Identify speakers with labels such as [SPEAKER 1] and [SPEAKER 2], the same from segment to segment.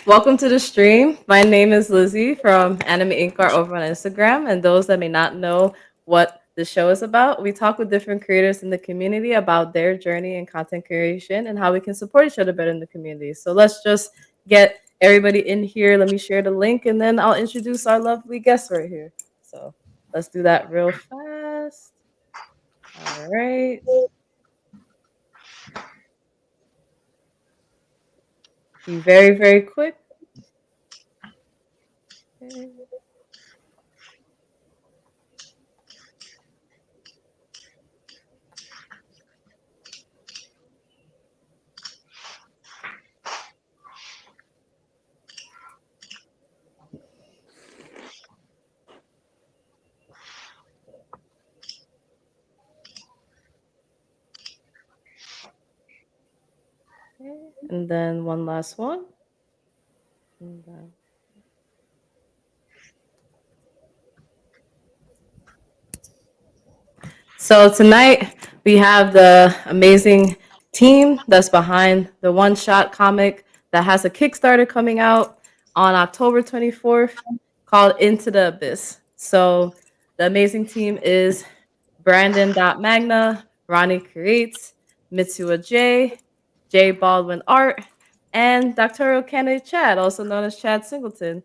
[SPEAKER 1] Welcome to the stream. My name is Lizzie from AnimeInkArt over on Instagram. And those that may not know what the show is about, we talk with different creators in the community about their journey in content creation and how we can support each other better in the community. So let's just get everybody in here. Let me share the link and then I'll introduce our lovely guest right here. So let's do that real fast. All right. Be very, very quick. Okay. And then one last one. And then so tonight we have the amazing team that's behind the One Shot comic that has a Kickstarter coming out on October 24th called Into the Abyss. So the amazing team is brandon.manga, Ronny Creates, Mitsuha J Baldwin Art, and Doctoral Candidate Chad, also known as Chad Singleton.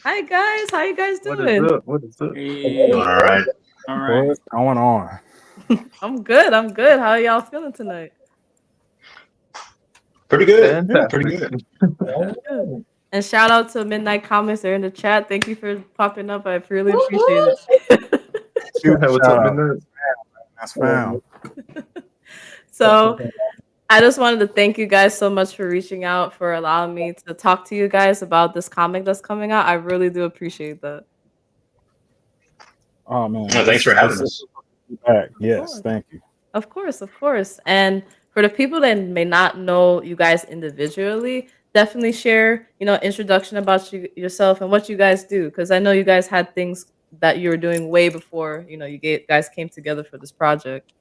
[SPEAKER 1] Hi guys, how you guys
[SPEAKER 2] What is
[SPEAKER 1] doing?
[SPEAKER 2] up? What is up?
[SPEAKER 3] Hey.
[SPEAKER 4] All right.
[SPEAKER 3] All right.
[SPEAKER 2] What's going on?
[SPEAKER 1] I'm good. I'm good. How are y'all feeling tonight?
[SPEAKER 4] Pretty good. Yeah,
[SPEAKER 2] Fantastic.
[SPEAKER 4] pretty good.
[SPEAKER 1] Good. And shout out to Midnight Comments. They're in the chat. Thank you for popping up. I really appreciate it.
[SPEAKER 2] Shoot, what's
[SPEAKER 5] Shout
[SPEAKER 2] up,
[SPEAKER 5] out.
[SPEAKER 2] Midnight?
[SPEAKER 5] That's found.
[SPEAKER 1] So I just wanted to thank you guys so much for reaching out, for allowing me to talk to you guys about this comic that's coming out. I really do appreciate that.
[SPEAKER 5] Oh man.
[SPEAKER 4] Well, thanks for having us.
[SPEAKER 5] Back. Yes, thank you.
[SPEAKER 1] Of course, of course. And for the people that may not know you guys individually, definitely share, introduction about yourself and what you guys do. Because I know you guys had things that you were doing way before, guys came together for this project.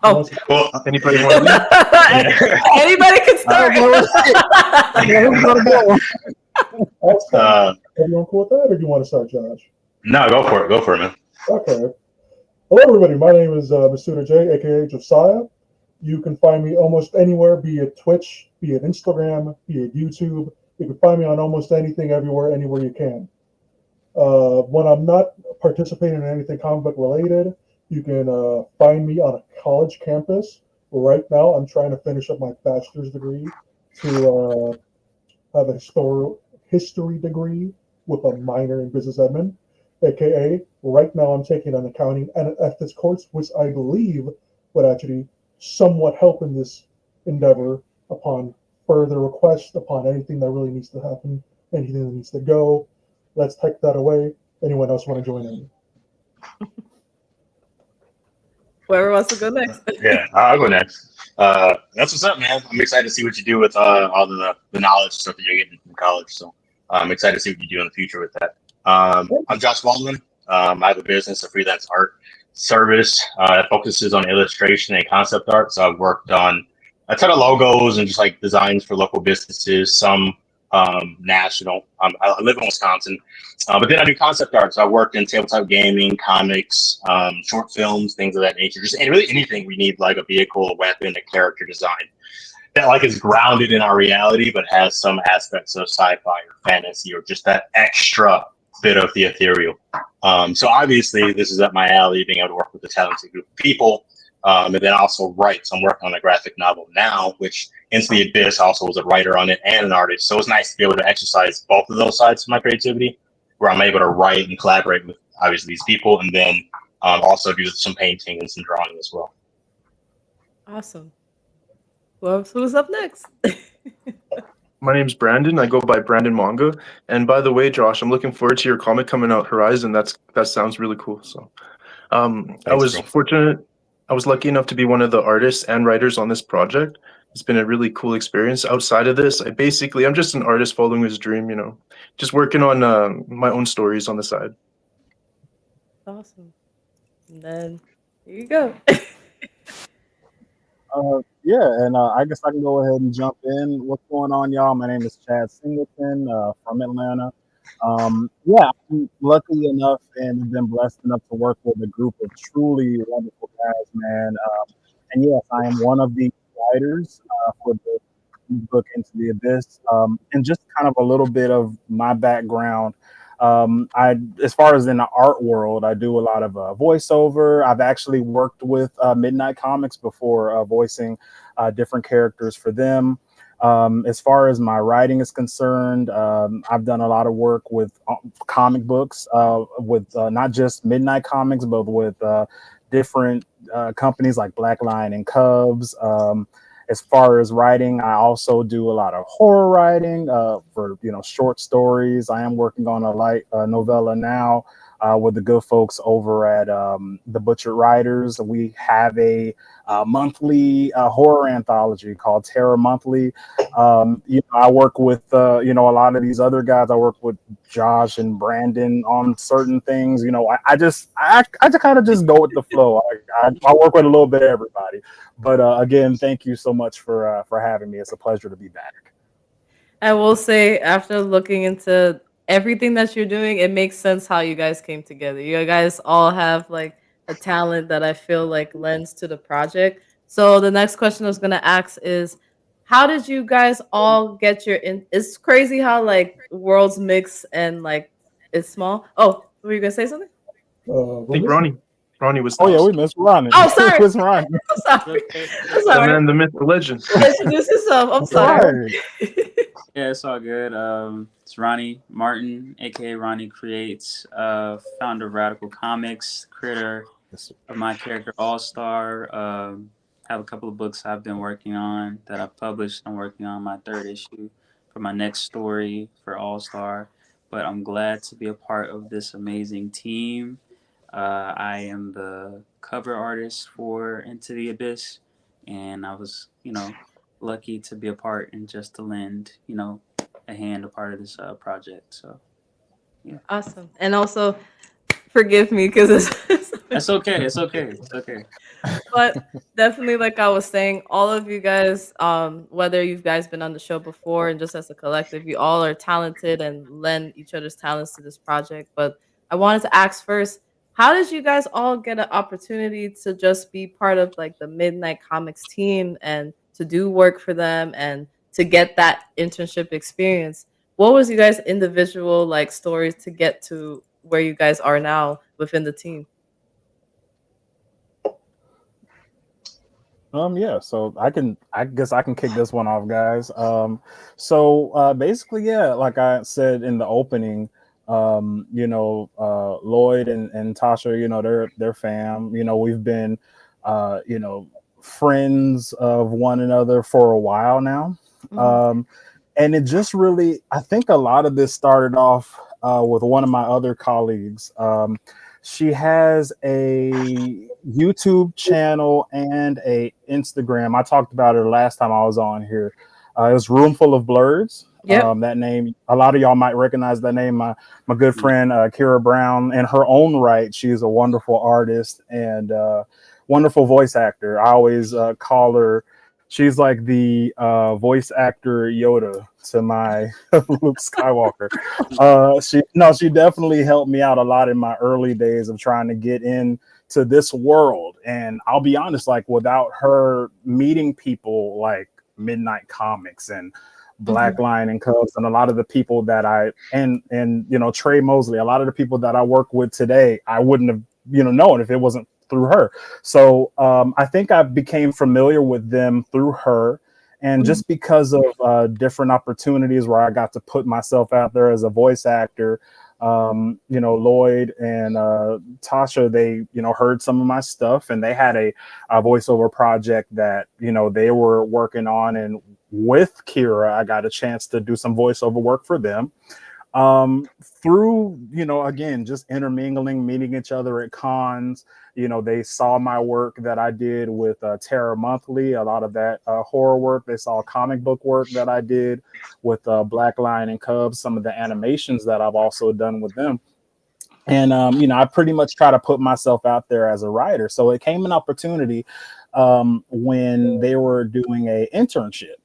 [SPEAKER 1] Oh,
[SPEAKER 4] Well,
[SPEAKER 2] Anybody want to
[SPEAKER 1] anybody can start.
[SPEAKER 6] Everyone cool with that, or do you want to start, Josh?
[SPEAKER 4] No, go for it. Go for it, man.
[SPEAKER 6] Okay. Hello, everybody. My name is Masuda J, aka Josiah. You can find me almost anywhere, be it Twitch, be it Instagram, be it YouTube. You can find me on almost anything, everywhere, anywhere you can. When I'm not participating in anything comic book related, you can find me on a college campus. Right now, I'm trying to finish up my bachelor's degree to have a history degree with a minor in business admin, aka right now I'm taking an accounting and an ethics course, which I believe would actually somewhat help in this endeavor upon further request, upon anything that really needs to happen, anything that needs to go. Let's take that away. Anyone else want to join in?
[SPEAKER 1] Whoever wants to go next.
[SPEAKER 4] Yeah, I'll go next. That's what's up, man. I'm excited to see what you do with all the knowledge and stuff that you're getting from college. So I'm excited to see what you do in the future with that. I'm Josh Baldwin. I have a business, a freelance art service that focuses on illustration and concept art. So I've worked on a ton of logos and just like designs for local businesses, some national. I live in Wisconsin, but then I do concept art. So I worked in tabletop gaming, comics, short films, things of that nature. Just really anything we need, like a vehicle, a weapon, a character design that like is grounded in our reality, but has some aspects of sci-fi or fantasy or just that extra bit of the ethereal. So obviously this is up my alley, being able to work with a talented group of people. And then also write. So I'm working on a graphic novel now, which Into the Abyss also was a writer on it and an artist. So it's nice to be able to exercise both of those sides of my creativity, where I'm able to write and collaborate with obviously these people, and then also do some painting and some drawing as well.
[SPEAKER 1] Awesome. Well, who's up next?
[SPEAKER 2] My name's Brandon. I go by brandon.manga. And by the way, Josh, I'm looking forward to your comic coming out, Horizon. That sounds really cool. So I was fortunate. I was lucky enough to be one of the artists and writers on this project. It's been a really cool experience. Outside of this, I'm just an artist following his dream, just working on my own stories on the side.
[SPEAKER 1] Awesome. And then here you go.
[SPEAKER 5] Yeah, and I guess I can go ahead and jump in. What's going on, y'all? My name is Chad Singleton from Atlanta. Yeah, I'm lucky enough and have been blessed enough to work with a group of truly wonderful guys, man. And yes, I am one of the writers for the book Into the Abyss. And just kind of a little bit of my background. As far as in the art world, I do a lot of voiceover. I've actually worked with Midnight Comics before, voicing different characters for them. As far as my writing is concerned, I've done a lot of work with comic books, with not just Midnight Comics, but with different companies like Black Lion and Cubs. As far as writing, I also do a lot of horror writing for short stories. I am working on a light novella now with the good folks over at the Butchered Writers. We have a monthly horror anthology called Terror Monthly. I work with a lot of these other guys. I work with Josh and Brandon on certain things. I just kind of just go with the flow. I work with a little bit of everybody. But again, thank you so much for having me. It's a pleasure to be back.
[SPEAKER 1] I will say, after looking into everything that you're doing, it makes sense how you guys came together. You guys all have like a talent that I feel like lends to the project. So the next question I was gonna ask is, how did you guys all get your in? It's crazy how like worlds mix and like it's small. Oh, were you gonna say something?
[SPEAKER 2] I think Ronnie was
[SPEAKER 5] Oh yeah, we
[SPEAKER 2] next.
[SPEAKER 5] missed Ronnie.
[SPEAKER 1] Oh, sorry.
[SPEAKER 5] Miss Ronnie.
[SPEAKER 1] I'm sorry.
[SPEAKER 3] Okay.
[SPEAKER 1] I'm
[SPEAKER 2] The
[SPEAKER 1] sorry.
[SPEAKER 2] man, the myth, the legend.
[SPEAKER 1] Introduce yourself. I'm sorry.
[SPEAKER 3] Yeah, it's all good. It's Ronnie Martin, aka Ronnie Creates, founder of Radical Comics, creator of my character All Star. Have a couple of books I've been working on that I've published. I'm working on my third issue for my next story for All Star. But I'm glad to be a part of this amazing team. I am the cover artist for Into the Abyss, and I was, lucky to be a part and just to lend, a hand, a part of this project. So, yeah.
[SPEAKER 1] Awesome. And also, forgive me because it's
[SPEAKER 3] That's okay. It's okay. It's okay.
[SPEAKER 1] but definitely, like I was saying, all of you guys, whether you guys been on the show before and just as a collective, you all are talented and lend each other's talents to this project. But I wanted to ask first, how did you guys all get an opportunity to just be part of like the Midnight Comics team and to do work for them and to get that internship experience? What was you guys' individual like stories to get to where you guys are now within the team?
[SPEAKER 5] Yeah, so I guess I can kick this one off, guys. So basically, yeah, like I said in the opening, Lloyd and Tasha, they're fam. We've been friends of one another for a while now. And it just really, I think a lot of this started off with one of my other colleagues. She has a YouTube channel and a Instagram. I talked about her last time I was on here. It was Roomful of Blurs.
[SPEAKER 1] Yep.
[SPEAKER 5] That name, a lot of y'all might recognize that name. My good friend Kira Brown, in her own right, she's a wonderful artist and wonderful voice actor. I always call her. She's like the voice actor Yoda to my Luke Skywalker. She definitely helped me out a lot in my early days of trying to get into this world. And I'll be honest, like without her meeting people like Midnight Comics and Black Lion and Cubs and a lot of the people that and Trey Mosley, a lot of the people that I work with today, I wouldn't have known if it wasn't through her. So I think I became familiar with them through her, and just because of different opportunities where I got to put myself out there as a voice actor. Lloyd and Tasha, they heard some of my stuff, and they had a voiceover project that they were working on, and with Kira I got a chance to do some voiceover work for them. Through again, just intermingling, meeting each other at cons. They saw my work that I did with Terror Monthly, a lot of that horror work. They saw comic book work that I did with Black Lion and Cubs, some of the animations that I've also done with them. And I pretty much try to put myself out there as a writer. So it came an opportunity when they were doing a internship.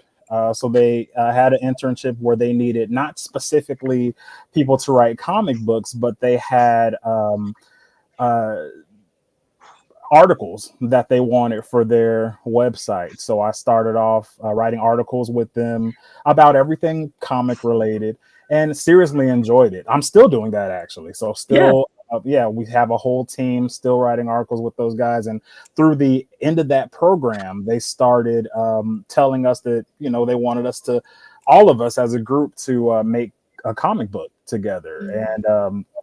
[SPEAKER 5] So they had an internship where they needed not specifically people to write comic books, but they had articles that they wanted for their website. So I started off writing articles with them about everything comic related, and seriously enjoyed it. I'm still doing that actually. So still, we have a whole team still writing articles with those guys. And through the end of that program, they started telling us that, you know, they wanted us to, all of us as a group, to make a comic book together.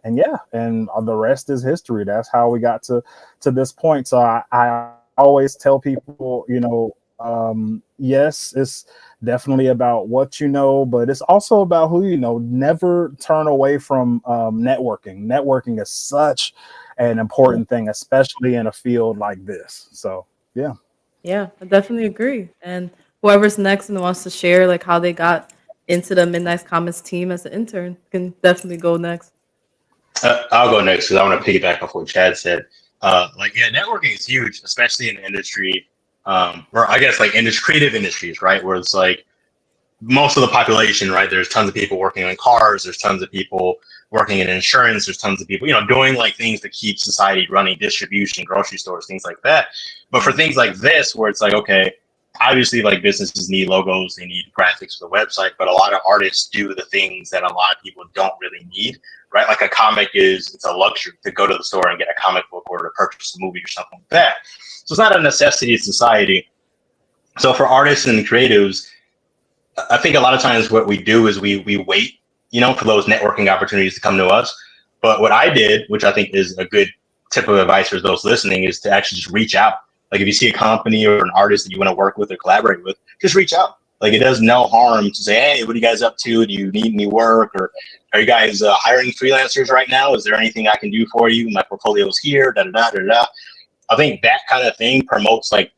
[SPEAKER 5] And the rest is history. That's how we got to this point. So I always tell people, you know, yes, it's definitely about what you know, but it's also about who you know. Never turn away from networking. Networking is such an important thing, especially in a field like this. So yeah,
[SPEAKER 1] I definitely agree. And whoever's next and wants to share like how they got into the Midnight Comics team as an intern can definitely go next.
[SPEAKER 4] I'll go next because I want to piggyback off what Chad said. Networking is huge, especially in the industry, or I guess like creative industries, right? Where it's like most of the population, right? There's tons of people working on cars. There's tons of people working in insurance. There's tons of people, you know, doing like things to keep society running, distribution, grocery stores, things like that. But for things like this, where it's like, okay, obviously like businesses need logos, they need graphics for the website, but a lot of artists do the things that a lot of people don't really need, right? Like a comic it's a luxury to go to the store and get a comic book or to purchase a movie or something like that. So it's not a necessity of society. So for artists and creatives, I think a lot of times what we do is we wait, you know, for those networking opportunities to come to us. But what I did, which I think is a good tip of advice for those listening, is to actually just reach out. Like if you see a company or an artist that you want to work with or collaborate with, just reach out. Like it does no harm to say, hey, what are you guys up to? Do you need any work? Or are you guys hiring freelancers right now? Is there anything I can do for you? My portfolio is here, da da da da da. I think that kind of thing promotes like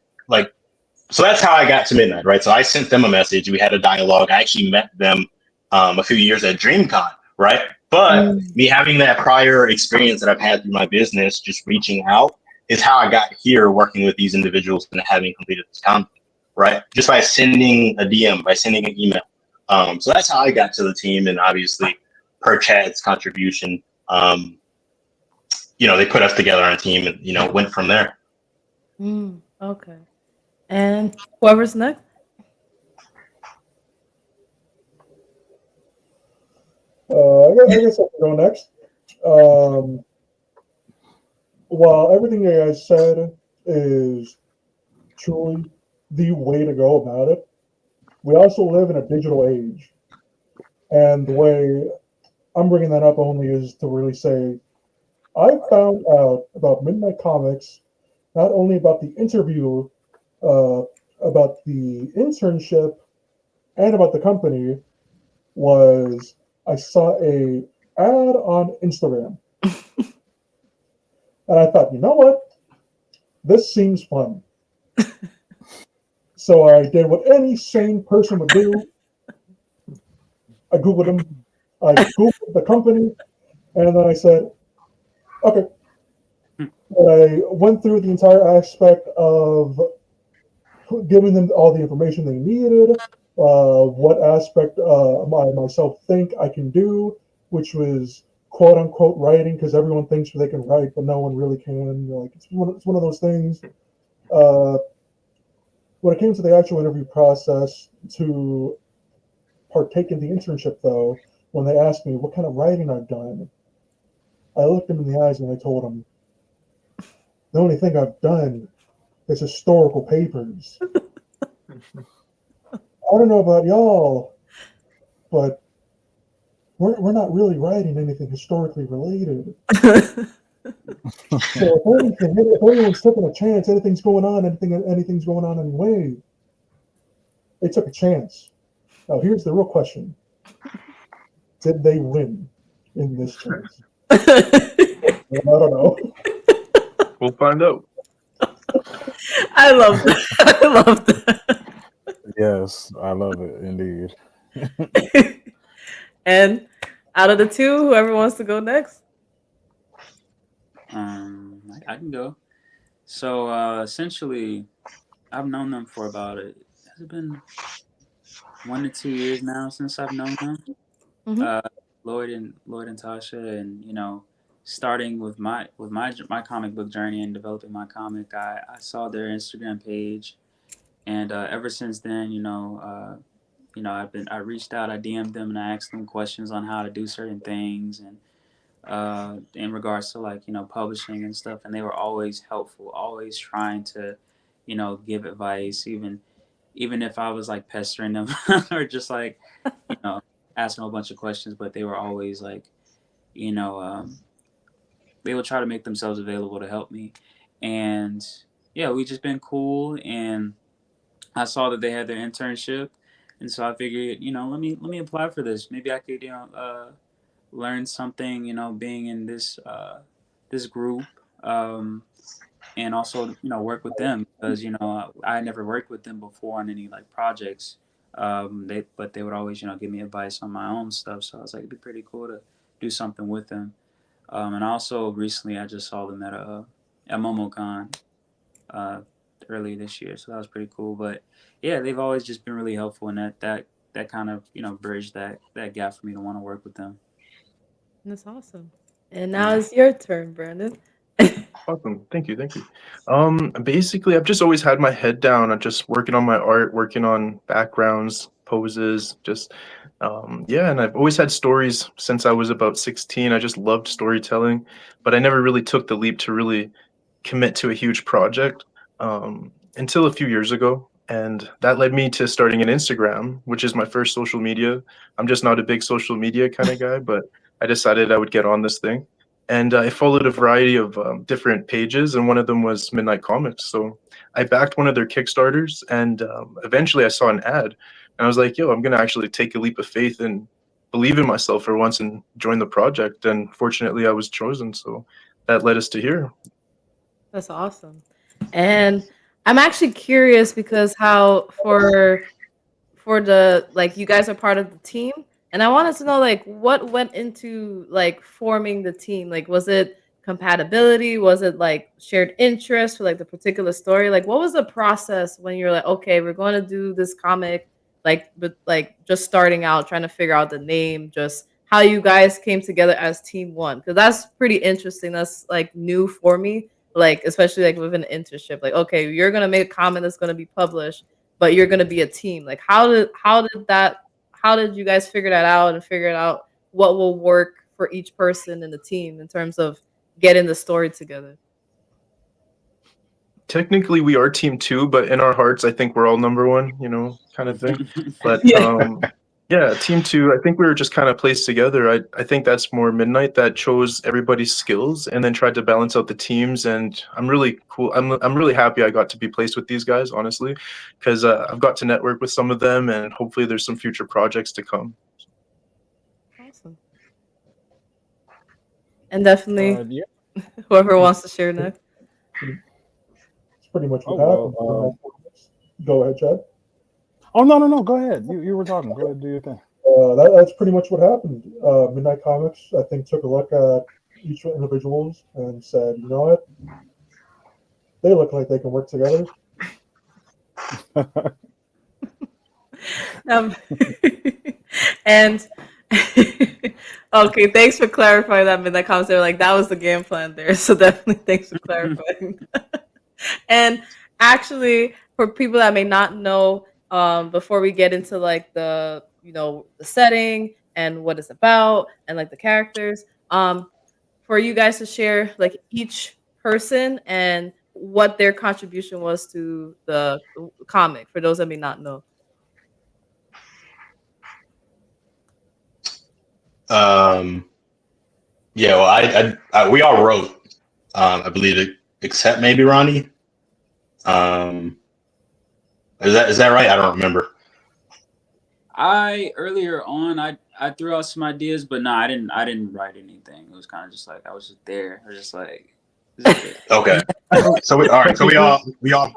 [SPEAKER 4] so that's how I got to Midnight, right? So I sent them a message. We had a dialogue. I actually met them a few years at DreamCon, right? But me having that prior experience that I've had through my business, just reaching out, is how I got here working with these individuals and having completed this comic, right? Just by sending a DM, by sending an email. So that's how I got to the team. And obviously, per Chad's contribution, you know, they put us together on a team and, you know, went from there.
[SPEAKER 1] Okay. And whoever's next.
[SPEAKER 6] I guess I can go next. While everything you guys said is truly the way to go about it, we also live in a digital age. And the way I'm bringing that up only is to really say, I found out about Midnight Comics, not only about the interview, about the internship, and about the company, was I saw a ad on Instagram. And I thought, you know what? This seems fun. So I did what any sane person would do. I Googled them. I Googled the company. And then I said, okay. And I went through the entire aspect of giving them all the information they needed, what aspect I myself think I can do, which was quote unquote writing, because everyone thinks they can write, but no one really can. Like it's one of those things. When it came to the actual interview process to partake in the internship, though, when they asked me what kind of writing I've done, I looked them in the eyes and I told them, the only thing I've done is historical papers. I don't know about y'all, but we're not really writing anything historically related. So if anyone's taking a chance, anything's going on anyway, they took a chance. Now here's the real question. Did they win in this chance? I don't know.
[SPEAKER 2] We'll find out.
[SPEAKER 1] I love that. I love that.
[SPEAKER 5] yes, I love it indeed.
[SPEAKER 1] And out of the two, whoever wants to go next.
[SPEAKER 3] I can go. So essentially, I've known them for about has it been 1 to 2 years now since I've known them.
[SPEAKER 1] Mhm.
[SPEAKER 3] Lloyd and Tasha, and starting with my comic book journey and developing my comic, I saw their Instagram page, and ever since then, I reached out, I DM'd them, and I asked them questions on how to do certain things, and in regards to publishing and stuff, and they were always helpful, always trying to give advice, even if I was like pestering them or just like you know asking a bunch of questions, but they were always like you know they would try to make themselves available to help me. And yeah, we just been cool, and I saw that they had their internship, and so I figured, let me apply for this. Maybe I could learn something, being in this group, and also work with them, because I never worked with them before on any like projects. They would always give me advice on my own stuff, so I was like, it'd be pretty cool to do something with them. And also recently I just saw them at MomoCon uh, earlier this year, so that was pretty cool. But yeah, they've always just been really helpful, and that kind of bridged that gap for me to want to work with them.
[SPEAKER 1] That's awesome. And now it's your turn, Brandon.
[SPEAKER 2] Awesome. Thank you. Thank you. Basically, I've just always had my head down on just working on my art, working on backgrounds, poses, just, yeah. And I've always had stories since I was about 16. I just loved storytelling, but I never really took the leap to really commit to a huge project until a few years ago. And that led me to starting an Instagram, which is my first social media. I'm just not a big social media kind of guy, but I decided I would get on this thing. And I followed a variety of different pages, and one of them was Midnight Comics. So I backed one of their Kickstarters, and eventually I saw an ad, and I was like, yo, I'm going to actually take a leap of faith and believe in myself for once and join the project. And fortunately, I was chosen. So that led us to here.
[SPEAKER 1] That's awesome. And I'm actually curious because how for the like you guys are part of the team, and I wanted to know like what went into like forming the team. Like was it compatibility? Was it like shared interest for like the particular story? Like what was the process when you're like, okay, we're going to do this comic, like but like just starting out trying to figure out the name, just how you guys came together as team one? Because that's pretty interesting. That's like new for me, like especially like with an internship. Like okay, you're gonna make a comic that's gonna be published, but you're gonna be a team. Like how did you guys figure that out and figure out what will work for each person in the team in terms of getting the story together?
[SPEAKER 2] Technically, we are team two, but in our hearts, I think we're all number one, kind of thing. But
[SPEAKER 1] Yeah.
[SPEAKER 2] yeah, team two, I think we were just kind of placed together. I think that's more Midnight that chose everybody's skills and then tried to balance out the teams. And I'm really cool. I'm really happy I got to be placed with these guys, honestly, because I've got to network with some of them, and hopefully there's some future projects to come.
[SPEAKER 1] Awesome. And definitely
[SPEAKER 5] Yeah.
[SPEAKER 1] whoever wants to share next.
[SPEAKER 6] It's pretty much what
[SPEAKER 5] Oh,
[SPEAKER 6] happened.
[SPEAKER 5] well,
[SPEAKER 6] Go ahead, Chad.
[SPEAKER 5] Oh, no. Go ahead. You were talking. Go ahead, do your thing.
[SPEAKER 6] That's pretty much what happened. Midnight Comics, I think, took a look at each individuals and said, you know what? They look like they can work together.
[SPEAKER 1] Um, and okay, thanks for clarifying that in that comment. They were like, that was the game plan there. So definitely thanks for clarifying. And actually, for people that may not know, before we get into like the the setting and what it's about and like the characters, for you guys to share like each person and what their contribution was to the comic. For those that may not know.
[SPEAKER 4] Yeah, well, we all wrote, I believe, except maybe Ronnie. Is that right? I don't remember.
[SPEAKER 3] Earlier on I threw out some ideas, but no, I didn't write anything. It was kind of just like I was just there. I was just like, this is it.
[SPEAKER 4] Okay. So we all.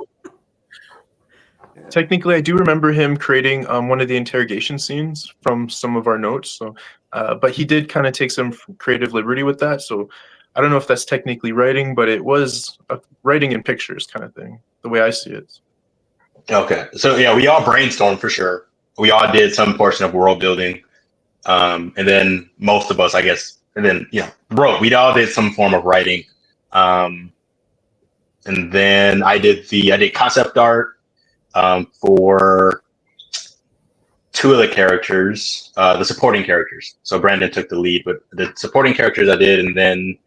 [SPEAKER 2] Technically, I do remember him creating one of the interrogation scenes from some of our notes. So, but he did kind of take some creative liberty with that. So, I don't know if that's technically writing, but it was writing in pictures kind of thing, the way I see it.
[SPEAKER 4] Okay, so yeah, we all brainstormed for sure. We all did some portion of world building, and then most of us, I guess, and then wrote. We all did some form of writing, um, and then I did concept art for two of the characters, the supporting characters. So Brandon took the lead, but the supporting characters I did, and then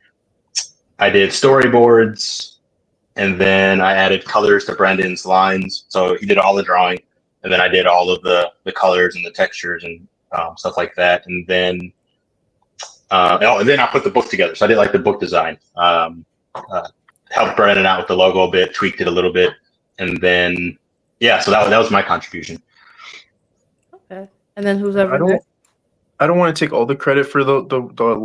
[SPEAKER 4] I did storyboards, and then I added colors to Brandon's lines. So he did all the drawing, and then I did all of the colors and the textures and stuff like that. And then and then I put the book together. So I did like the book design. Helped Brandon out with the logo a bit, tweaked it a little bit, and then so that was my contribution.
[SPEAKER 1] Okay. And then who's ever next?
[SPEAKER 2] I don't want to take all the credit for the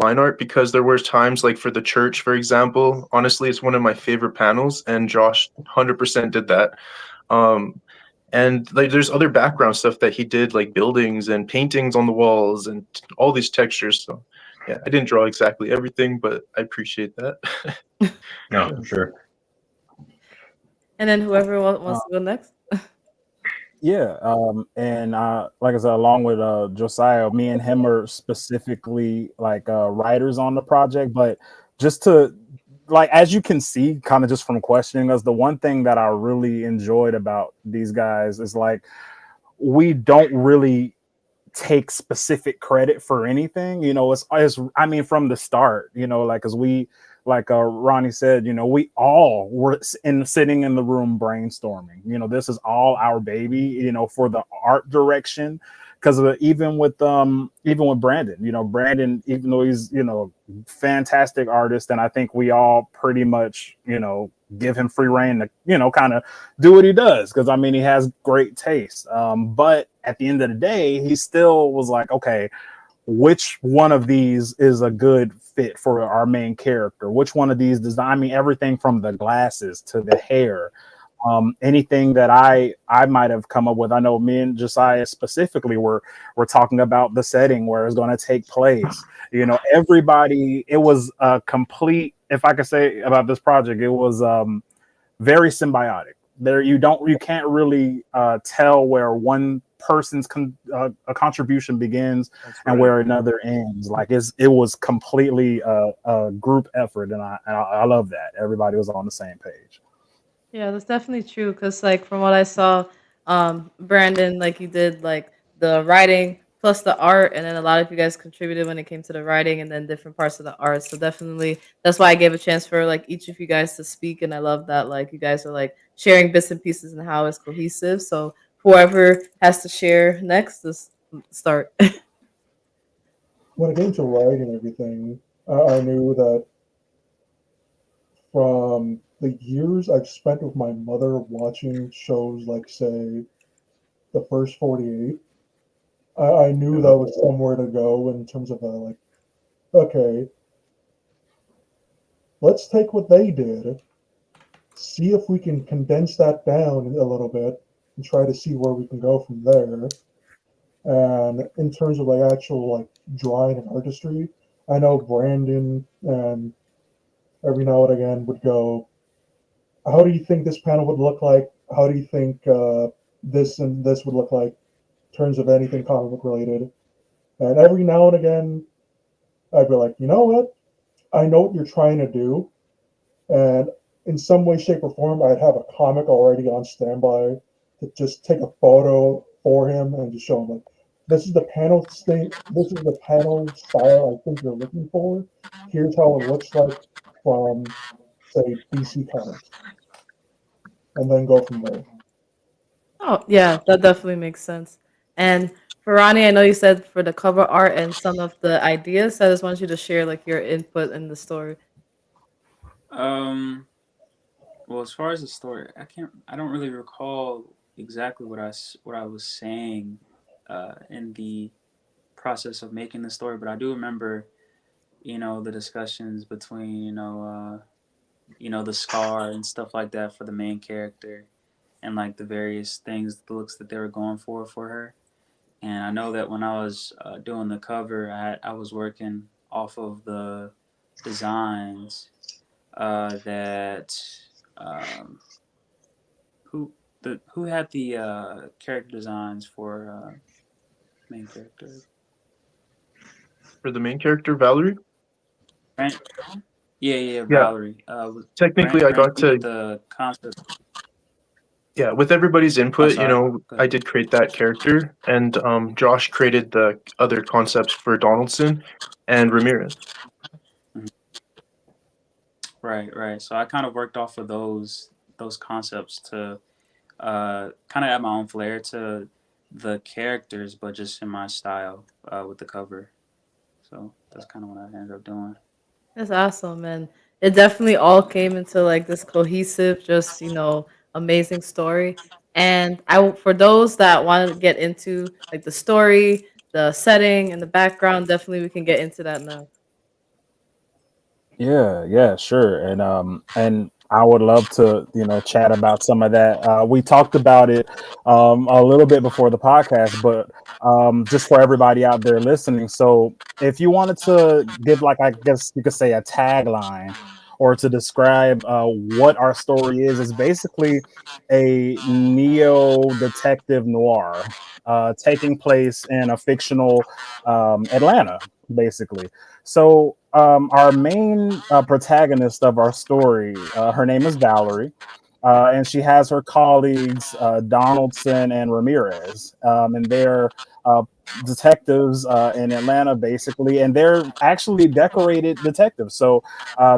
[SPEAKER 2] line art, because there were times, like for the church, for example. Honestly, it's one of my favorite panels, and Josh 100% did that. And like there's other background stuff that he did, like buildings and paintings on the walls and all these textures. So yeah, I didn't draw exactly everything, but I appreciate that.
[SPEAKER 4] No, for sure.
[SPEAKER 1] And then whoever wants to go next.
[SPEAKER 5] Yeah, and like I said, along with Josiah, me and him are specifically like writers on the project. But just to like, as you can see, kind of just from questioning us, the one thing that I really enjoyed about these guys is like we don't really take specific credit for anything. It's I mean, from the start, like as we like Ronnie said, we all were sitting in the room brainstorming. This is all our baby, for the art direction. Because even with Brandon, Brandon, even though he's fantastic artist, and I think we all pretty much give him free reign to kind of do what he does, because I mean he has great taste. But at the end of the day, he still was like, okay, which one of these is a good fit for our main character? Which one of these design? I mean, everything from the glasses to the hair, anything that I might have come up with. I know me and Josiah specifically were talking about the setting where it's going to take place. Everybody. It was a complete. If I could say about this project, it was very symbiotic. You can't really tell where one person's a contribution begins and where another ends. Like it was completely a group effort, and I love that everybody was on the same page.
[SPEAKER 1] Yeah, that's definitely true. Cause like from what I saw, Brandon, like you did like the writing plus the art, and then a lot of you guys contributed when it came to the writing, and then different parts of the art. So definitely, that's why I gave a chance for like each of you guys to speak, and I love that like you guys are like sharing bits and pieces and how it's cohesive. So whoever has to share next, just start.
[SPEAKER 6] When it came to writing and everything, I knew that from the years I've spent with my mother watching shows like, say, The First 48, I knew that was somewhere to go in terms of like, okay, let's take what they did, see if we can condense that down a little bit, and try to see where we can go from there. And in terms of like actual like drawing and artistry, I know Brandon and every now and again would go, how do you think this panel would look like? How do you think this and this would look like in terms of anything comic book related? And every now and again, I'd be like, you know what? I know what you're trying to do. And in some way, shape, or form, I'd have a comic already on standby to just take a photo for him and just show him, like, this is the panel state, this is the panel style I think you're looking for. Here's how it looks like from, say, DC Comics, and then go from there.
[SPEAKER 1] Oh, yeah, that definitely makes sense. And for Ronnie, I know you said for the cover art and some of the ideas, so I just want you to share like your input in the story.
[SPEAKER 3] Well, as far as the story, I don't really recall exactly what I was saying in the process of making the story, but I do remember, the discussions between, the scar and stuff like that for the main character, and like the various things, the looks that they were going for her. And I know that when I was doing the cover, I was working off of the designs that who who had the character designs for main character?
[SPEAKER 2] For the main character, Valerie.
[SPEAKER 3] Yeah, Valerie.
[SPEAKER 2] Technically, I got
[SPEAKER 3] you did
[SPEAKER 2] to.
[SPEAKER 3] the concept.
[SPEAKER 2] Yeah, with everybody's input,
[SPEAKER 3] sorry. Go
[SPEAKER 2] I
[SPEAKER 3] ahead.
[SPEAKER 2] did create that character, and Josh created the other concepts for Donaldson and Ramirez.
[SPEAKER 3] Right. So I kind of worked off of those concepts to kind of add my own flair to the characters, but just in my style with the cover. So that's kind of what I ended up doing.
[SPEAKER 1] That's awesome, and it definitely all came into like this cohesive, just amazing story. And for those that want to get into like the story, the setting, and the background, definitely we can get into that now.
[SPEAKER 5] Yeah, sure. And I would love to, chat about some of that. We talked about it a little bit before the podcast, but just for everybody out there listening. So if you wanted to give, like, I guess you could say, a tagline or to describe what our story is basically a neo detective noir taking place in a fictional Atlanta, basically. So our main protagonist of our story, her name is Valerie, and she has her colleagues Donaldson and Ramirez, and they're detectives in Atlanta, basically, and they're actually decorated detectives. So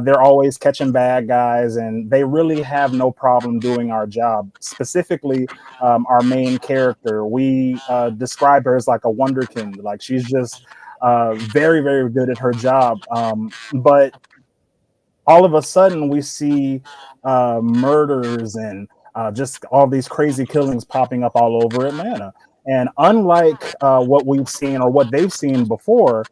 [SPEAKER 5] they're always catching bad guys, and they really have no problem doing our job. Specifically, our main character, we describe her as like a wonderkind. Like, she's just very, very good at her job. But all of a sudden, we see murders and just all these crazy killings popping up all over Atlanta. And unlike what we've seen or what they've seen before,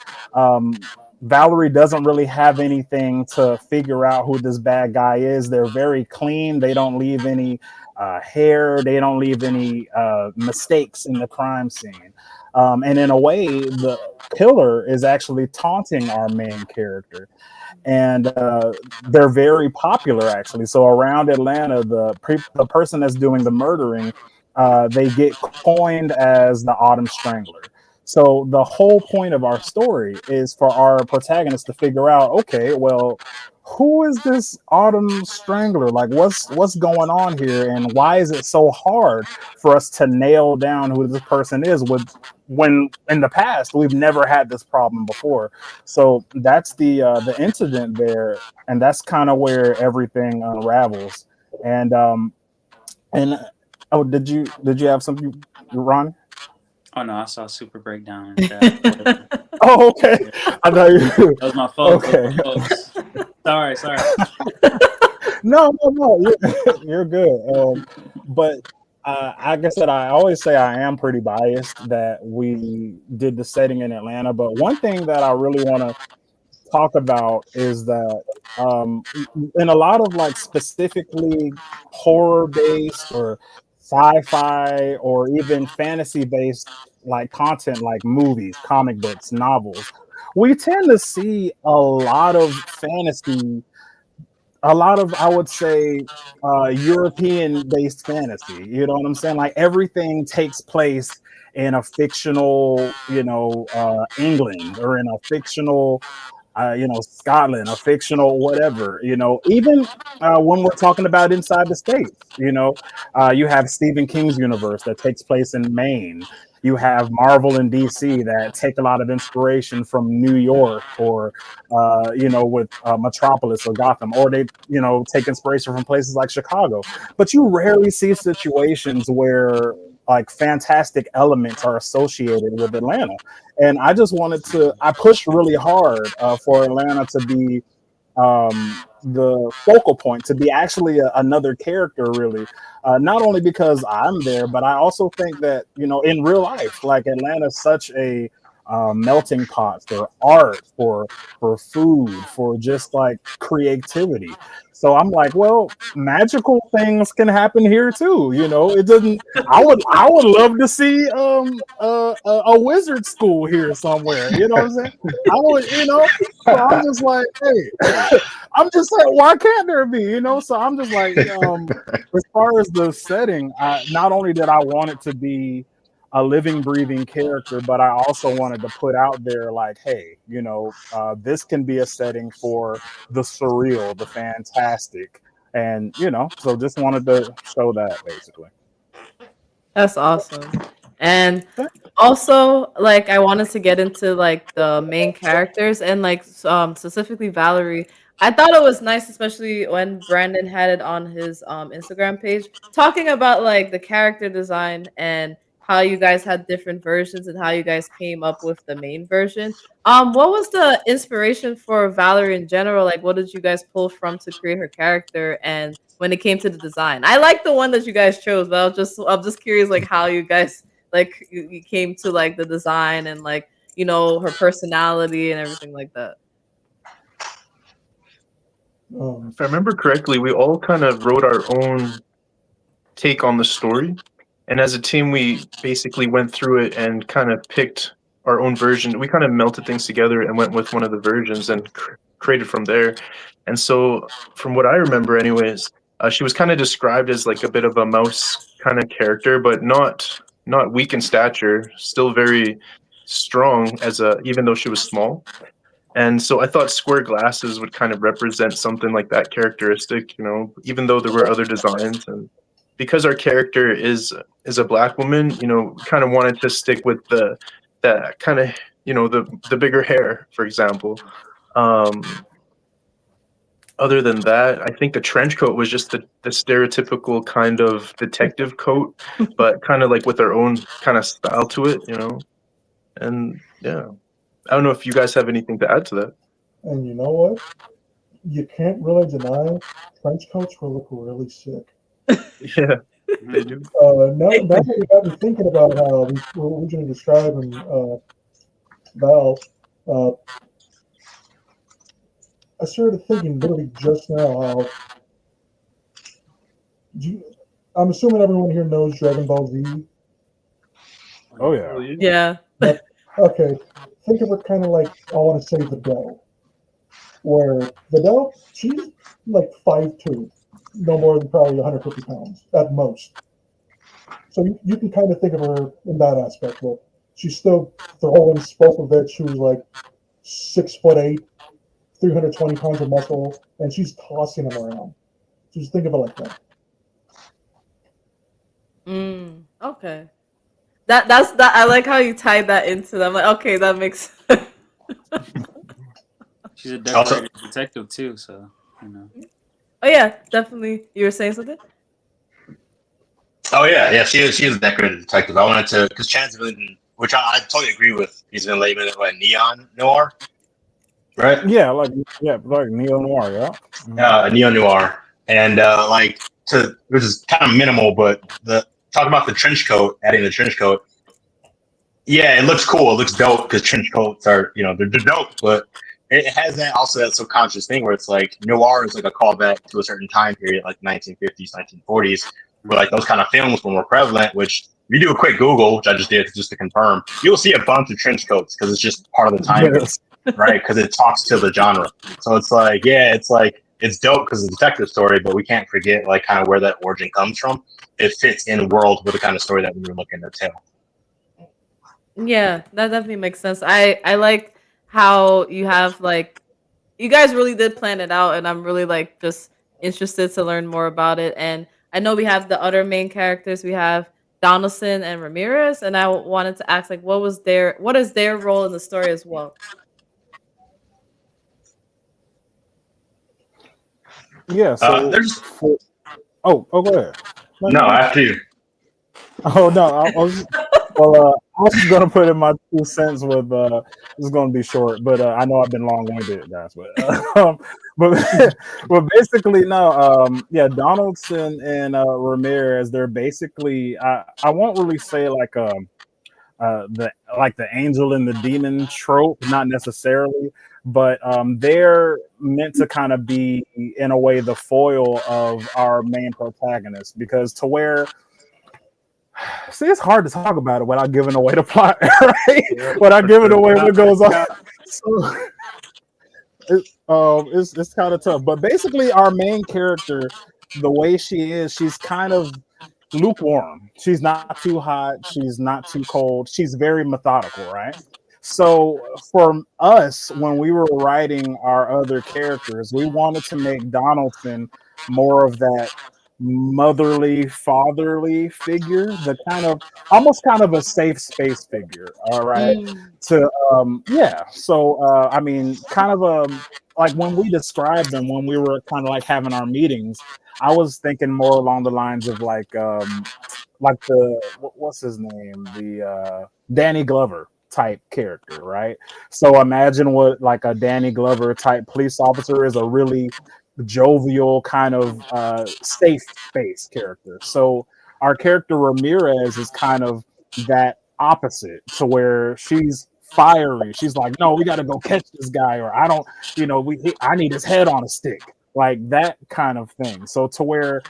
[SPEAKER 5] Valerie doesn't really have anything to figure out who this bad guy is. They're very clean. They don't leave any hair. They don't leave any mistakes in the crime scene. And in a way, the killer is actually taunting our main character. And they're very popular, actually. So around Atlanta, the person that's doing the murdering, they get coined as the Autumn Strangler. So the whole point of our story is for our protagonist to figure out, okay, well, who is this Autumn Strangler? Like, what's going on here, and why is it so hard for us to nail down who this person is? When in the past we've never had this problem before. So that's the incident there, and that's kind of where everything unravels. And oh, did you have something, Ron?
[SPEAKER 3] Oh no, I saw Super Breakdown in chat.
[SPEAKER 5] Oh, okay. I know you.
[SPEAKER 3] That was my folks.
[SPEAKER 5] Okay.
[SPEAKER 3] Sorry.
[SPEAKER 5] No, you're good. But like I said, I always say I am pretty biased that we did the setting in Atlanta. But one thing that I really want to talk about is that in a lot of like specifically horror based or sci-fi or even fantasy based like content, like movies, comic books, novels, we tend to see a lot of fantasy, a lot of, I would say, European based fantasy. You know what I'm saying? Like, everything takes place in a fictional, England, or in a fictional Scotland, a fictional whatever, even when we're talking about inside the States, you have Stephen King's universe that takes place in Maine. You have Marvel and DC that take a lot of inspiration from New York, or, with Metropolis or Gotham, or they, take inspiration from places like Chicago. But you rarely see situations where like fantastic elements are associated with Atlanta. And I just I pushed really hard for Atlanta to be the focal point, to be actually another character, really. Not only because I'm there, but I also think that, in real life, like, Atlanta is such a melting pots, for art, for food, for just like creativity. So I'm like, well, magical things can happen here too. You know, it doesn't. I would love to see a wizard school here somewhere. You know what I'm saying? I would, you know. So I'm just like, hey, I'm just like, why can't there be? You know. So I'm just like, as far as the setting, not only did I want it to be a living, breathing character, but I also wanted to put out there, like, hey, you know, this can be a setting for the surreal, the fantastic, and you know, so just wanted to show that basically.
[SPEAKER 1] That's awesome. And also, like, I wanted to get into like the main characters and like specifically Valerie. I thought it was nice, especially when Brandon had it on his Instagram page, talking about like the character design and how you guys had different versions and how you guys came up with the main version. What was the inspiration for Valerie in general? Like, what did you guys pull from to create her character? And when it came to the design, I like the one that you guys chose, but I'm just curious, like how you guys like you came to like the design and like her personality and everything like that.
[SPEAKER 2] If I remember correctly, we all kind of wrote our own take on the story, and as a team, we basically went through it and kind of picked our own version. We kind of melted things together and went with one of the versions and created from there. And so, from what I remember, anyways, she was kind of described as like a bit of a mouse kind of character, but not weak in stature, still very strong as a even though she was small. And so I thought square glasses would kind of represent something like that characteristic, even though there were other designs. And because our character is a black woman, kind of wanted to stick with the that kind of the bigger hair, for example. Um, Other than that, I think the trench coat was just the stereotypical kind of detective coat, but kind of like with our own kind of style to it. And yeah, I don't know if you guys have anything to add to that.
[SPEAKER 6] And you know what? You can't really deny trench coats will look really sick.
[SPEAKER 2] Yeah, they do.
[SPEAKER 6] Now that you got me thinking about how we were originally describing Val, I started thinking literally just now how I'm assuming everyone here knows Dragon Ball Z.
[SPEAKER 5] Oh yeah.
[SPEAKER 1] Yeah.
[SPEAKER 6] Okay, think of her kind of like, I want to say Videl, where Videl, she's like 5'2", no more than probably 150 pounds at most. So you can kind of think of her in that aspect, but she's still throwing spoke of it. She was like 6'8", 320 pounds of muscle, and she's tossing them around. Just think of it like that.
[SPEAKER 1] Okay. That's that. I like how you tied that into them. Like, okay, that makes sense.
[SPEAKER 3] She's a decorated detective too, so
[SPEAKER 1] Oh yeah, definitely. You were saying something?
[SPEAKER 4] Oh yeah, she is a decorated detective. I wanted to because Chan's been, which I totally agree with. He's been labeling it like neon noir, right?
[SPEAKER 5] Yeah, like neo noir, yeah.
[SPEAKER 4] Neo noir, and which is kind of minimal, but talk about the trench coat, adding the trench coat. Yeah, it looks cool. It looks dope because trench coats are, they're dope, but it has that subconscious thing where it's like noir is like a callback to a certain time period, like 1950s, 1940s, where like those kind of films were more prevalent. Which if you do a quick Google, which I just did just to confirm, you'll see a bunch of trench coats because it's just part of the time, right? Because it talks to the genre. So it's like, yeah, it's dope because it's a detective story, but we can't forget like kind of where that origin comes from. It fits in world with the kind of story that we were looking to tell.
[SPEAKER 1] Yeah, that definitely makes sense. I like how you have like you guys really did plan it out, and I'm really like just interested to learn more about it. And I know we have the other main characters. We have Donaldson and Ramirez, and I wanted to ask like what is their role in the story as well?
[SPEAKER 5] Yeah. So go ahead.
[SPEAKER 4] No, after you.
[SPEAKER 5] Oh no, I was gonna put in my 2 cents with this is gonna be short, but I know I've been long-winded, guys. But basically no, yeah, Donaldson and Ramirez, they're basically I won't really say like the angel and the demon trope, not necessarily, but they're meant to kind of be in a way the foil of our main protagonist, because to where, see, it's hard to talk about it without giving away the plot, right?
[SPEAKER 2] Yeah,
[SPEAKER 5] Without giving
[SPEAKER 2] sure.
[SPEAKER 5] away what goes on. So, it's kind of tough. But basically, our main character, the way she is, she's kind of lukewarm. She's not too hot. She's not too cold. She's very methodical, right? So for us, when we were writing our other characters, we wanted to make Donaldson more of that motherly, fatherly figure, the kind of almost kind of a safe space figure. All right. To yeah. So I mean, kind of like when we described them when we were kind of like having our meetings, I was thinking more along the lines of like the what's his name, the Danny Glover type character, right? So imagine what like a Danny Glover type police officer is, a really jovial kind of safe space character. So our character Ramirez is kind of that opposite, to where she's fiery. She's like, no, we got to go catch this guy, or I don't, I need his head on a stick, like that kind of thing. So to where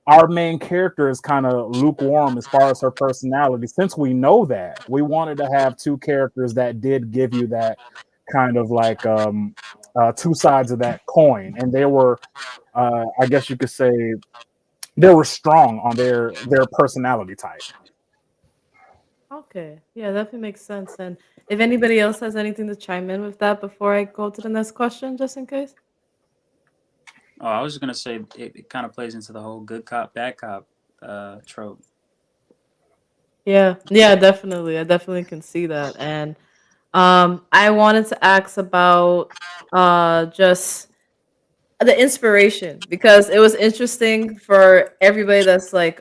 [SPEAKER 5] our main character is kind of lukewarm as far as her personality. Since we know that, we wanted to have two characters that did give you that kind of like two sides of that coin, and they were, I guess you could say, they were strong on their personality type.
[SPEAKER 1] Okay. Yeah, definitely makes sense. And if anybody else has anything to chime in with that before I go to the next question, just in case.
[SPEAKER 3] Oh, I was just gonna say it kind of plays into the whole good cop, bad cop trope.
[SPEAKER 1] Yeah, definitely. I definitely can see that. And I wanted to ask about just the inspiration, because it was interesting for everybody that's like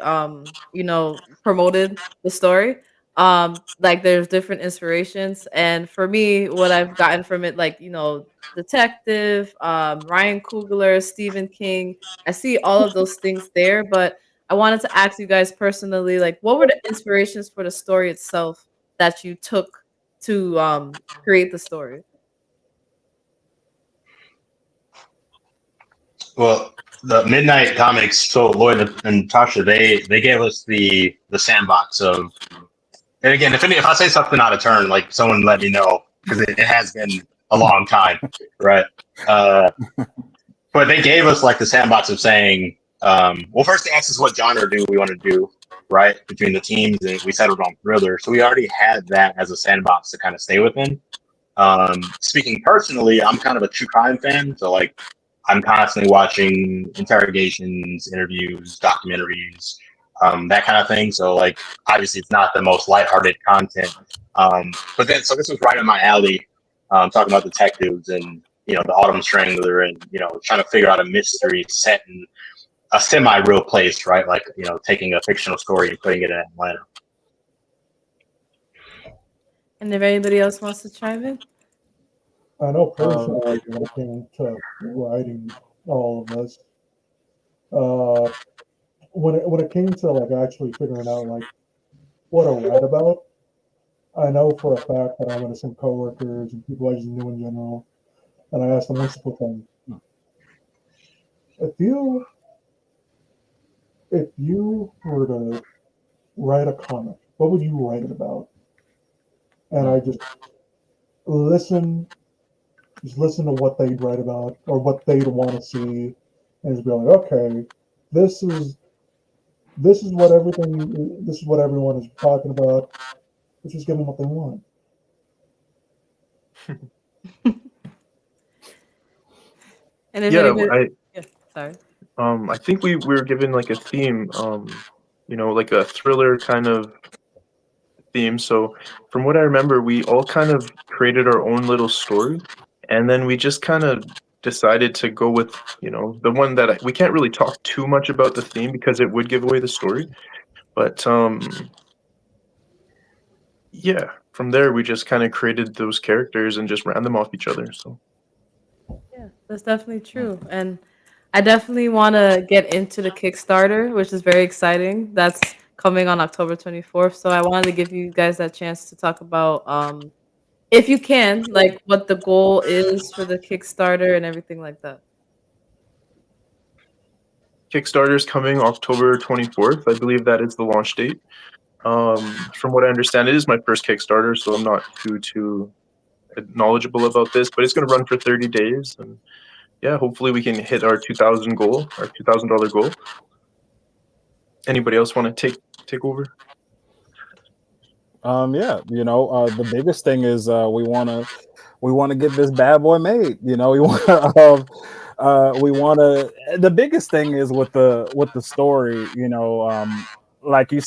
[SPEAKER 1] promoted the story. Like there's different inspirations, and for me what I've gotten from it, like detective, Ryan Coogler, Stephen King, I see all of those things there. But I wanted to ask you guys personally, like, what were the inspirations for the story itself that you took to create the story?
[SPEAKER 4] Well, the Midnight Comics, so Lloyd and Tasha, they gave us the sandbox of, and again, if I say something out of turn, like someone let me know, because it has been a long time, right? But they gave us like the sandbox of saying, well, first they asked us what genre do we want to do, right? Between the teams, and we settled on thriller, so we already had that as a sandbox to kind of stay within. Speaking personally, I'm kind of a true crime fan, so like I'm constantly watching interrogations, interviews, documentaries, that kind of thing. So like obviously it's not the most lighthearted content, but then so this was right up my alley, talking about detectives and the Autumn Strangler, and trying to figure out a mystery set in a semi-real place, right? Like taking a fictional story and putting it in Atlanta.
[SPEAKER 1] And if anybody else wants to chime in.
[SPEAKER 6] I know personally when it came to writing all of this, when it came to like actually figuring out like what to write about, I know for a fact that I went to some coworkers and people I just knew in general, and I asked them one simple thing: if you were to write a comic, what would you write it about? And I just listen to what they'd write about or what they'd want to see, and just be like, okay, this is what everyone is talking about. Let's just give them what they want.
[SPEAKER 1] And if
[SPEAKER 2] Yeah,
[SPEAKER 1] anybody, sorry.
[SPEAKER 2] I think we were given like a theme, like a thriller kind of theme. So from what I remember, we all kind of created our own little story, and then we just kind of decided to go with, the one that we can't really talk too much about the theme because it would give away the story. But yeah, from there we just kind of created those characters and just ran them off each other. So
[SPEAKER 1] Yeah, that's definitely true. And I definitely want to get into the Kickstarter, which is very exciting. That's coming on October 24th. So I wanted to give you guys that chance to talk about, if you can, like what the goal is for the Kickstarter and everything like that.
[SPEAKER 2] Kickstarter's coming October 24th. I believe that is the launch date. From what I understand, it is my first Kickstarter, so I'm not too knowledgeable about this, but it's going to run for 30 days. And yeah, hopefully we can hit our 2,000 goal, our $2,000 goal. Anybody else want to take over?
[SPEAKER 5] Yeah, the biggest thing is we want to get this bad boy made. We want to the biggest thing is with the story. Like you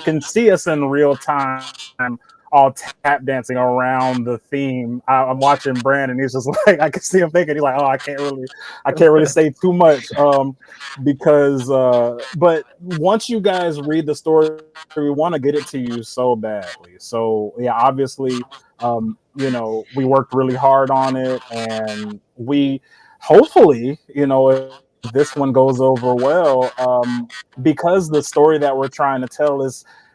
[SPEAKER 5] can see us in real time, all tap dancing around the theme. I'm watching Brandon. He's just like, I can see him thinking. He's like, oh, I can't really say too much, because but once you guys read the story, we want to get it to you so badly. So yeah, obviously, we worked really hard on it, and we hopefully, if this one goes over well, because the story that we're trying to tell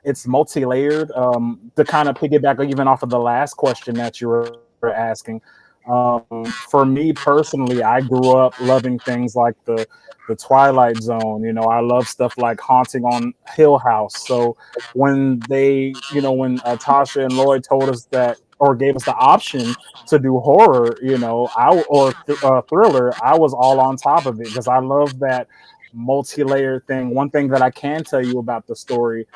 [SPEAKER 5] it's multi-layered. To kind of piggyback even off of the last question that you were asking, for me personally, I grew up loving things like the Twilight Zone. I love stuff like Haunting on Hill House. So when when Tasha and Lloyd told us that, or gave us the option to do horror, thriller, I was all on top of it because I love that multi-layered thing. One thing that I can tell you about the story,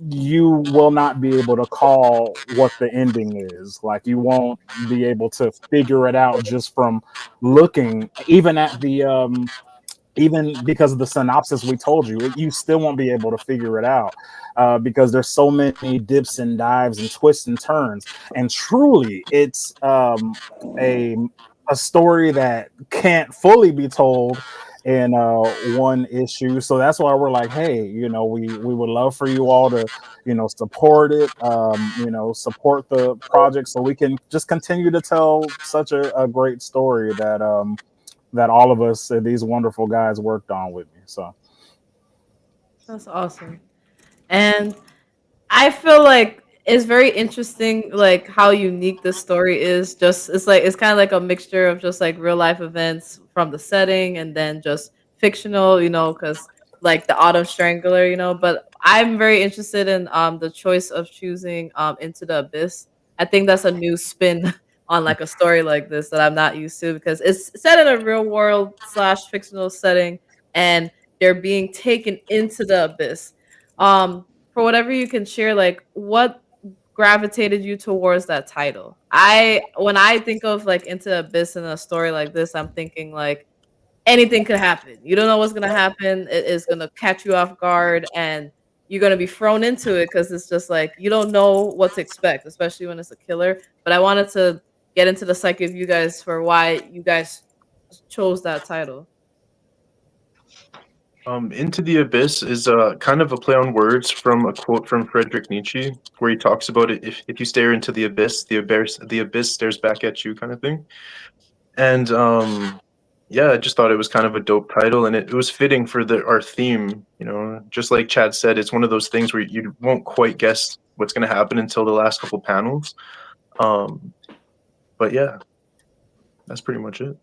[SPEAKER 5] you will not be able to call what the ending is. Like, you won't be able to figure it out just from looking, even at the even because of the synopsis we told you, you still won't be able to figure it out, because there's so many dips and dives and twists and turns. And truly, it's a story that can't fully be told in one issue. So that's why we're like, hey, we would love for you all to support it, support the project, so we can just continue to tell such a great story that all of us, these wonderful guys, worked on with me. So
[SPEAKER 1] That's awesome. And I feel like it's very interesting, like how unique the story is. Just it's kind of like a mixture of just like real life events from the setting and then just fictional, because like the Autumn Strangler, But I'm very interested in the choice of choosing Into the Abyss. I think that's a new spin on like a story like this that I'm not used to because it's set in a real world slash fictional setting and they're being taken into the abyss. For whatever you can share, like what gravitated you towards that title? When I think of like Into the Abyss in a story like this, I'm thinking like anything could happen. You don't know what's gonna happen. It is gonna catch you off guard, and you're gonna be thrown into it because it's just like you don't know what to expect, especially when it's a killer. But I wanted to get into the psyche of you guys for why you guys chose that title.
[SPEAKER 2] Into the Abyss is kind of a play on words from a quote from Friedrich Nietzsche, where he talks about it. If you stare into the abyss stares back at you, kind of thing. And yeah, I just thought it was kind of a dope title, and it was fitting for our theme. Just like Chad said, it's one of those things where you won't quite guess what's going to happen until the last couple panels. But yeah, that's pretty much it.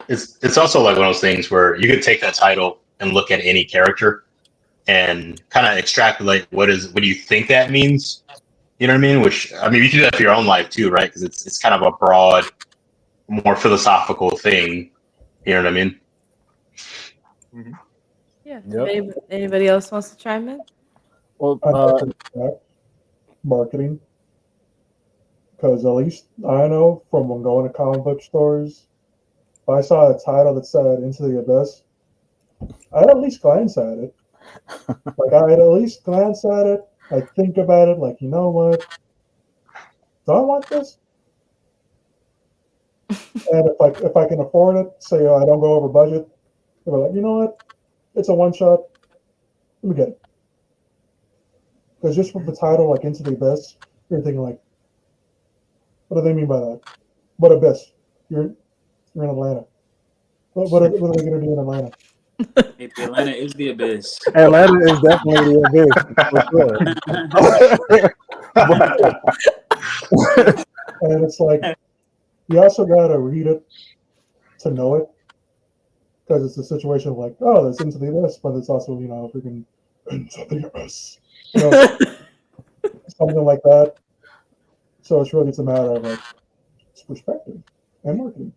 [SPEAKER 4] It's also like one of those things where you could take that title and look at any character and kind of extrapolate what do you think that means. You know what I mean? Which, I mean, you can do that for your own life too, right? Because it's kind of a broad, more philosophical thing. You know what I mean?
[SPEAKER 2] Mm-hmm.
[SPEAKER 1] Yeah.
[SPEAKER 5] Yep.
[SPEAKER 1] Anybody else wants to chime in?
[SPEAKER 5] Well,
[SPEAKER 6] marketing, because at least I know from when going to comic book stores, if I saw a title that said Into the Abyss, I'd at least glance at it. Like, I'd at least glance at it. I'd think about it. Like, you know what? Do I want this? And if I can afford it, say I don't go over budget, they're like, you know what? It's a one shot. Let me get it. Because just with the title, like Into the Abyss, you're thinking like, what do they mean by that? What abyss? You're in Atlanta. What are they going to do in Atlanta?
[SPEAKER 3] Hey, Atlanta is the abyss.
[SPEAKER 5] Atlanta is definitely the abyss for sure.
[SPEAKER 6] And it's like you also gotta read it to know it, because it's a situation of like, oh, there's into the abyss, but it's also freaking into the abyss, something like that. So it's really a matter of like it's perspective and marketing.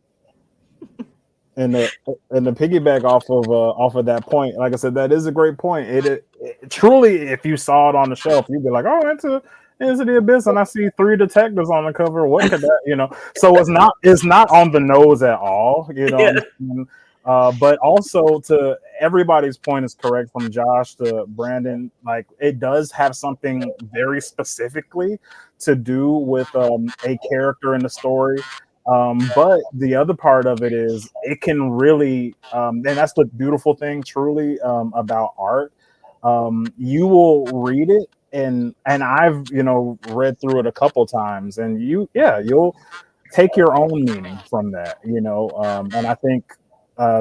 [SPEAKER 5] And the piggyback off of that point, like I said, that is a great point. It truly, if you saw it on the shelf, you'd be like, "Oh, into the abyss," and I see 3 detectives on the cover. What could that, So it's not on the nose at all, but also, to everybody's point is correct, from Josh to Brandon. Like, it does have something very specifically to do with a character in the story. But the other part of it is it can really, and that's the beautiful thing truly about art. You will read it, and I've read through it a couple times, and you'll take your own meaning from that, and I think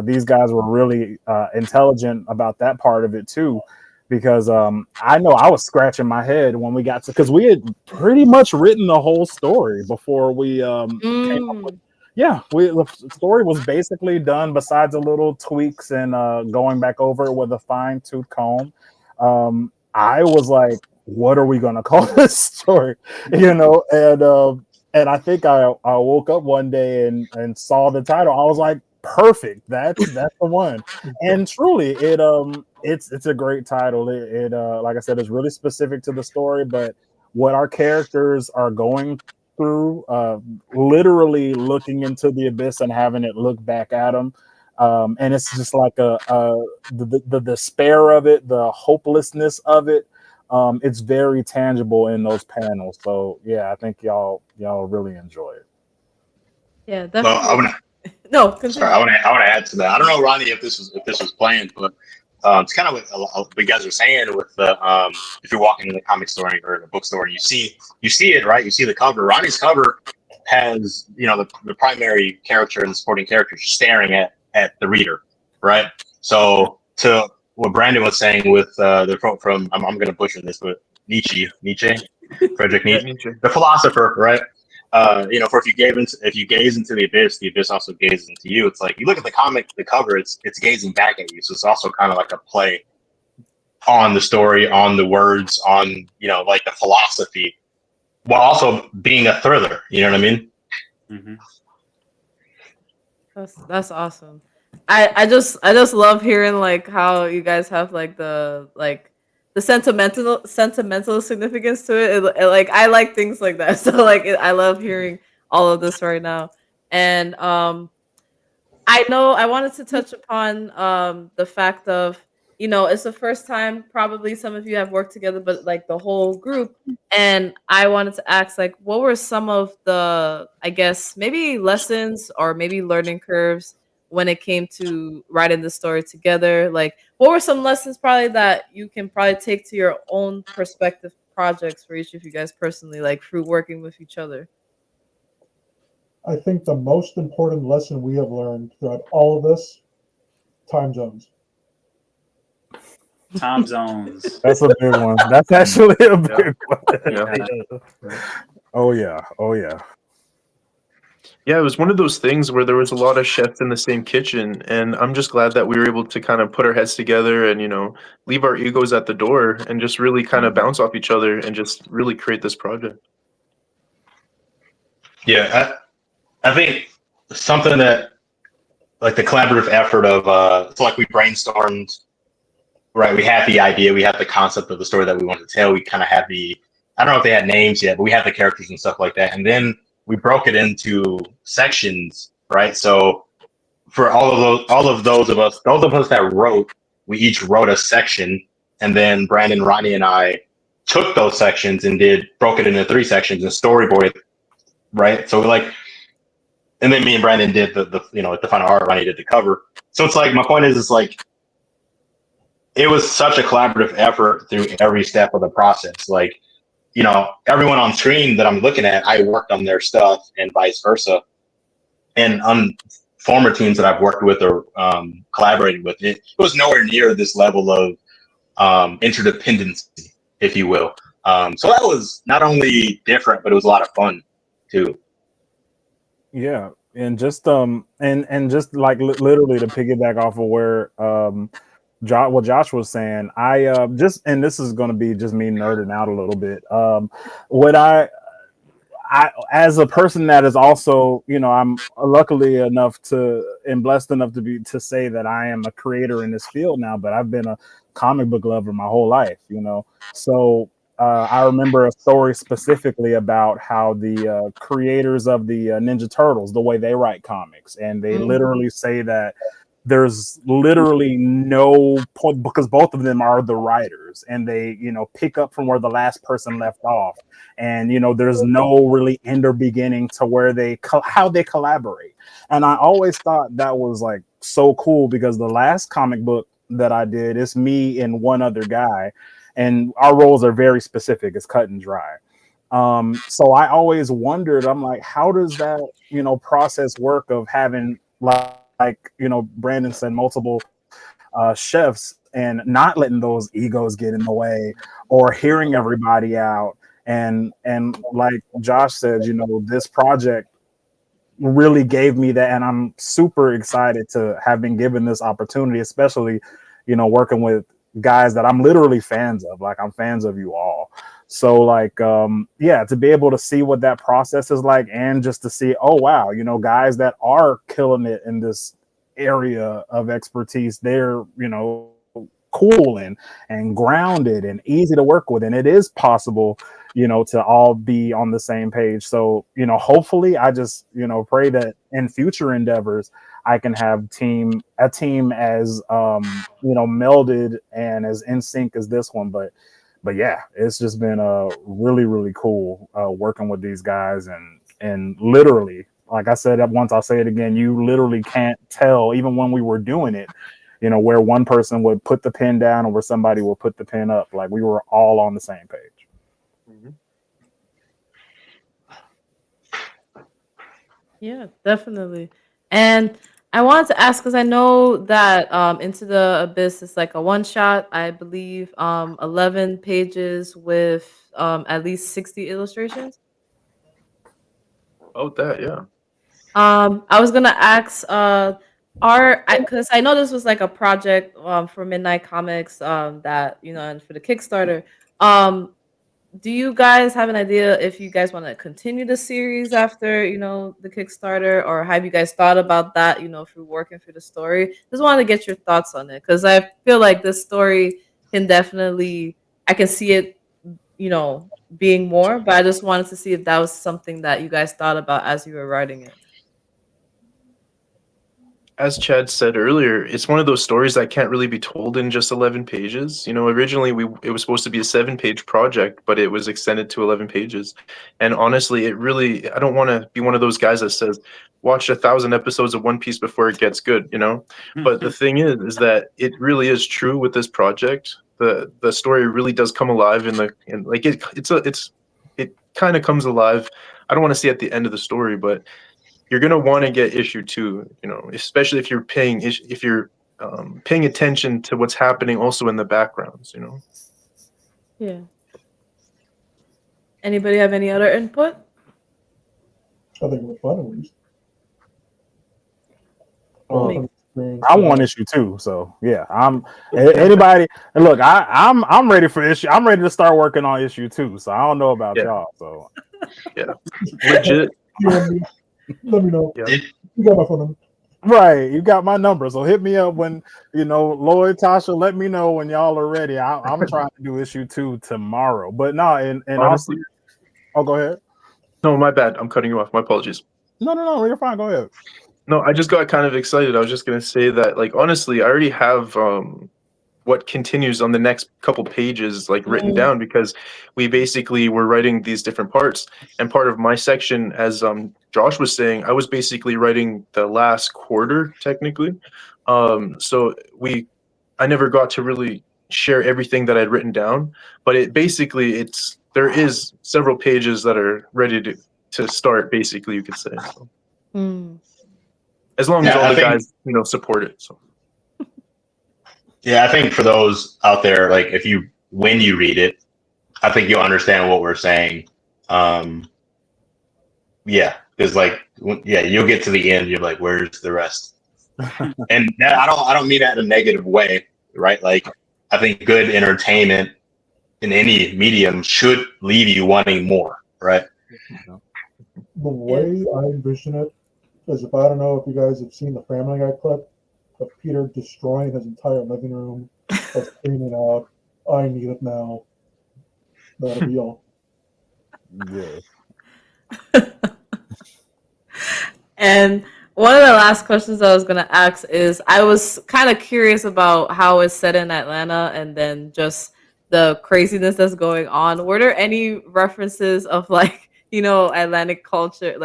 [SPEAKER 5] these guys were really intelligent about that part of it too. Because I know I was scratching my head when we got to, because we had pretty much written the whole story before we came up with. Yeah, the story was basically done, besides a little tweaks and going back over it with a fine-tooth comb. I was like, "What are we gonna call this story?" And I think I woke up one day and saw the title. I was like, perfect. That's the one. And truly, it's a great title. It like I said, is really specific to the story, but what our characters are going through, literally looking into the abyss and having it look back at them. And it's just like the despair of it, the hopelessness of it. It's very tangible in those panels. So yeah, I think y'all really enjoy it.
[SPEAKER 1] Yeah,
[SPEAKER 4] Well,
[SPEAKER 1] definitely. No, continue.
[SPEAKER 4] sorry, I want to add to that. I don't know, Ronnie, if this was planned, but it's kind of what you guys are saying with the if you're walking in the comic store or the bookstore and you see it, right? You see the cover. Ronnie's cover has the primary character and the supporting character staring at the reader, right? So to what Brandon was saying with the quote from I'm going to butcher this, but Nietzsche, Friedrich Nietzsche, the philosopher, right? For if you gaze into the abyss also gazes into you. It's like you look at the comic, the cover, it's gazing back at you. So it's also kind of like a play on the story, on the words, on like the philosophy, while also being a thriller. You know what I mean?
[SPEAKER 3] Mm-hmm.
[SPEAKER 1] That's awesome. I just love hearing like how you guys have like the sentimental significance to it. Like I like things like that. So like I love hearing all of this right now. And I know I wanted to touch upon the fact of, it's the first time probably some of you have worked together, but like the whole group. And I wanted to ask, like, what were some of the, I guess, maybe lessons or maybe learning curves when it came to writing the story together? Like, what were some lessons probably that you can probably take to your own perspective projects for each of you guys personally, like through working with each other?
[SPEAKER 6] I think the most important lesson we have learned throughout all of this: time zones.
[SPEAKER 3] Time zones.
[SPEAKER 5] That's a big one. That's actually a big one.
[SPEAKER 2] Yeah.
[SPEAKER 5] Oh yeah.
[SPEAKER 2] Yeah, it was one of those things where there was a lot of chefs in the same kitchen, and I'm just glad that we were able to kind of put our heads together and leave our egos at the door and just really kind of bounce off each other and just really create this project.
[SPEAKER 4] Yeah, I think something that like the collaborative effort of it's like we brainstormed, right? We had the idea, we had the concept of the story that we wanted to tell. We kind of had I don't know if they had names yet, but we had the characters and stuff like that. And then we broke it into sections, right? So for all of those of us that wrote, we each wrote a section, and then Brandon, Ronnie, and I took those sections and broke it into 3 sections and storyboarded, right? So and then me and Brandon did the final art. Ronnie did the cover. So it's like, my point is like, it was such a collaborative effort through every step of the process. Like, everyone on screen that I'm looking at, I worked on their stuff and vice versa. And former teams that I've worked with or collaborated with, it was nowhere near this level of interdependency, if you will. So that was not only different, but it was a lot of fun too.
[SPEAKER 5] Yeah, and just and just like literally to piggyback off of where what Josh was saying, I just, and this is going to be just me nerding out a little bit. What I as a person that is also, you know, I'm luckily enough to and blessed enough to say that I am a creator in this field now, but I've been a comic book lover my whole life, you know. So I remember a story specifically about how the creators of the Ninja Turtles, the way they write comics, and they literally say that there's literally no point because both of them are the writers, and they, you know, pick up from where the last person left off, and you know, there's no really end or beginning to where they how they collaborate. And I always thought that was like so cool because the last comic book that I did is me and one other guy, and our roles are very specific. It's cut and dry. So I always wondered, I'm like, how does that, you know, process work of having like, you know, Brandon said, multiple chefs, and not letting those egos get in the way, or hearing everybody out. And like Josh said, you know, this project really gave me that, and I'm super excited to have been given this opportunity, especially, you know, working with guys that I'm literally fans of. Like, I'm fans of you all. So like, yeah, to be able to see what that process is like, and just to see, oh wow, you know, guys that are killing it in this area of expertise, they're, you know, cool and grounded and easy to work with, and it is possible, you know, to all be on the same page. So, you know, hopefully, I just, you know, pray that in future endeavors I can have a team as you know, melded and as in sync as this one. But yeah, it's just been really, really cool working with these guys, and literally, like I said once, I'll say it again, you literally can't tell, even when we were doing it, you know, where one person would put the pen down or where somebody would put the pen up. Like, we were all on the same page.
[SPEAKER 1] Yeah, definitely. And I wanted to ask, because I know that Into the Abyss is like a one shot, I believe, 11 pages with at least 60 illustrations.
[SPEAKER 2] Oh, that, yeah.
[SPEAKER 1] I was gonna ask, because I know this was like a project for Midnight Comics, that, you know, and for the Kickstarter. Do you guys have an idea if you guys want to continue the series after, you know, the Kickstarter, or have you guys thought about that, you know, through working through the story? Just wanted to get your thoughts on it, because I feel like this story can definitely, I can see it, you know, being more, but I just wanted to see if that was something that you guys thought about as you were writing it.
[SPEAKER 2] As Chad said earlier, it's one of those stories that can't really be told in just 11 pages. You know, originally it was supposed to be a 7-page project, but it was extended to 11 pages. And honestly, I don't want to be one of those guys that says, watch 1,000 episodes of One Piece before it gets good, you know? But the thing is that it really is true with this project. The story really does come alive it kind of comes alive. I don't want to say at the end of the story, but you're gonna want to get issue 2, you know, especially if you're paying attention to what's happening also in the backgrounds, you know.
[SPEAKER 1] Yeah. Anybody have any other input?
[SPEAKER 6] I think it was fun, at least.
[SPEAKER 5] I want issue 2, so yeah. Anybody. Look, I'm ready for issue. I'm ready to start working on issue 2. So I don't know about y'all. So
[SPEAKER 2] yeah, legit.
[SPEAKER 6] Let me know.
[SPEAKER 2] Yeah.
[SPEAKER 6] You got my phone number.
[SPEAKER 5] Right, you got my number, so hit me up when, you know, Lloyd, Tasha, let me know when y'all are ready. I'm trying to do issue 2 tomorrow. But no, and
[SPEAKER 2] Honestly,
[SPEAKER 5] oh, go ahead.
[SPEAKER 2] No, my bad. I'm cutting you off. My apologies.
[SPEAKER 5] No, you're fine. Go ahead.
[SPEAKER 2] No, I just got kind of excited. I was just gonna say that, like, honestly, I already have what continues on the next couple pages like written down, because we basically were writing these different parts, and part of my section, as Josh was saying, I was basically writing the last quarter technically. So I never got to really share everything that I'd written down, but there is several pages that are ready to start, basically, you could say. So. as long as
[SPEAKER 4] Yeah,
[SPEAKER 2] all
[SPEAKER 4] I
[SPEAKER 2] the
[SPEAKER 4] think-
[SPEAKER 2] guys, support it. So
[SPEAKER 4] Yeah, I think for those out there, like when you read it, I think you'll understand what we're saying. Yeah, because you'll get to the end, you're like, where's the rest? And I don't mean that in a negative way, right? Like, I think good entertainment in any medium should leave you wanting more, right?
[SPEAKER 6] The way I envision it is, if I don't know if you guys have seen the Family Guy clip of Peter destroying his entire living room, of screaming out, "I need it now." That'll be all.
[SPEAKER 5] Yeah.
[SPEAKER 1] And one of the last questions I was going to ask is, I was kind of curious about how it's set in Atlanta and then just the craziness that's going on. Were there any references of like, Atlanta culture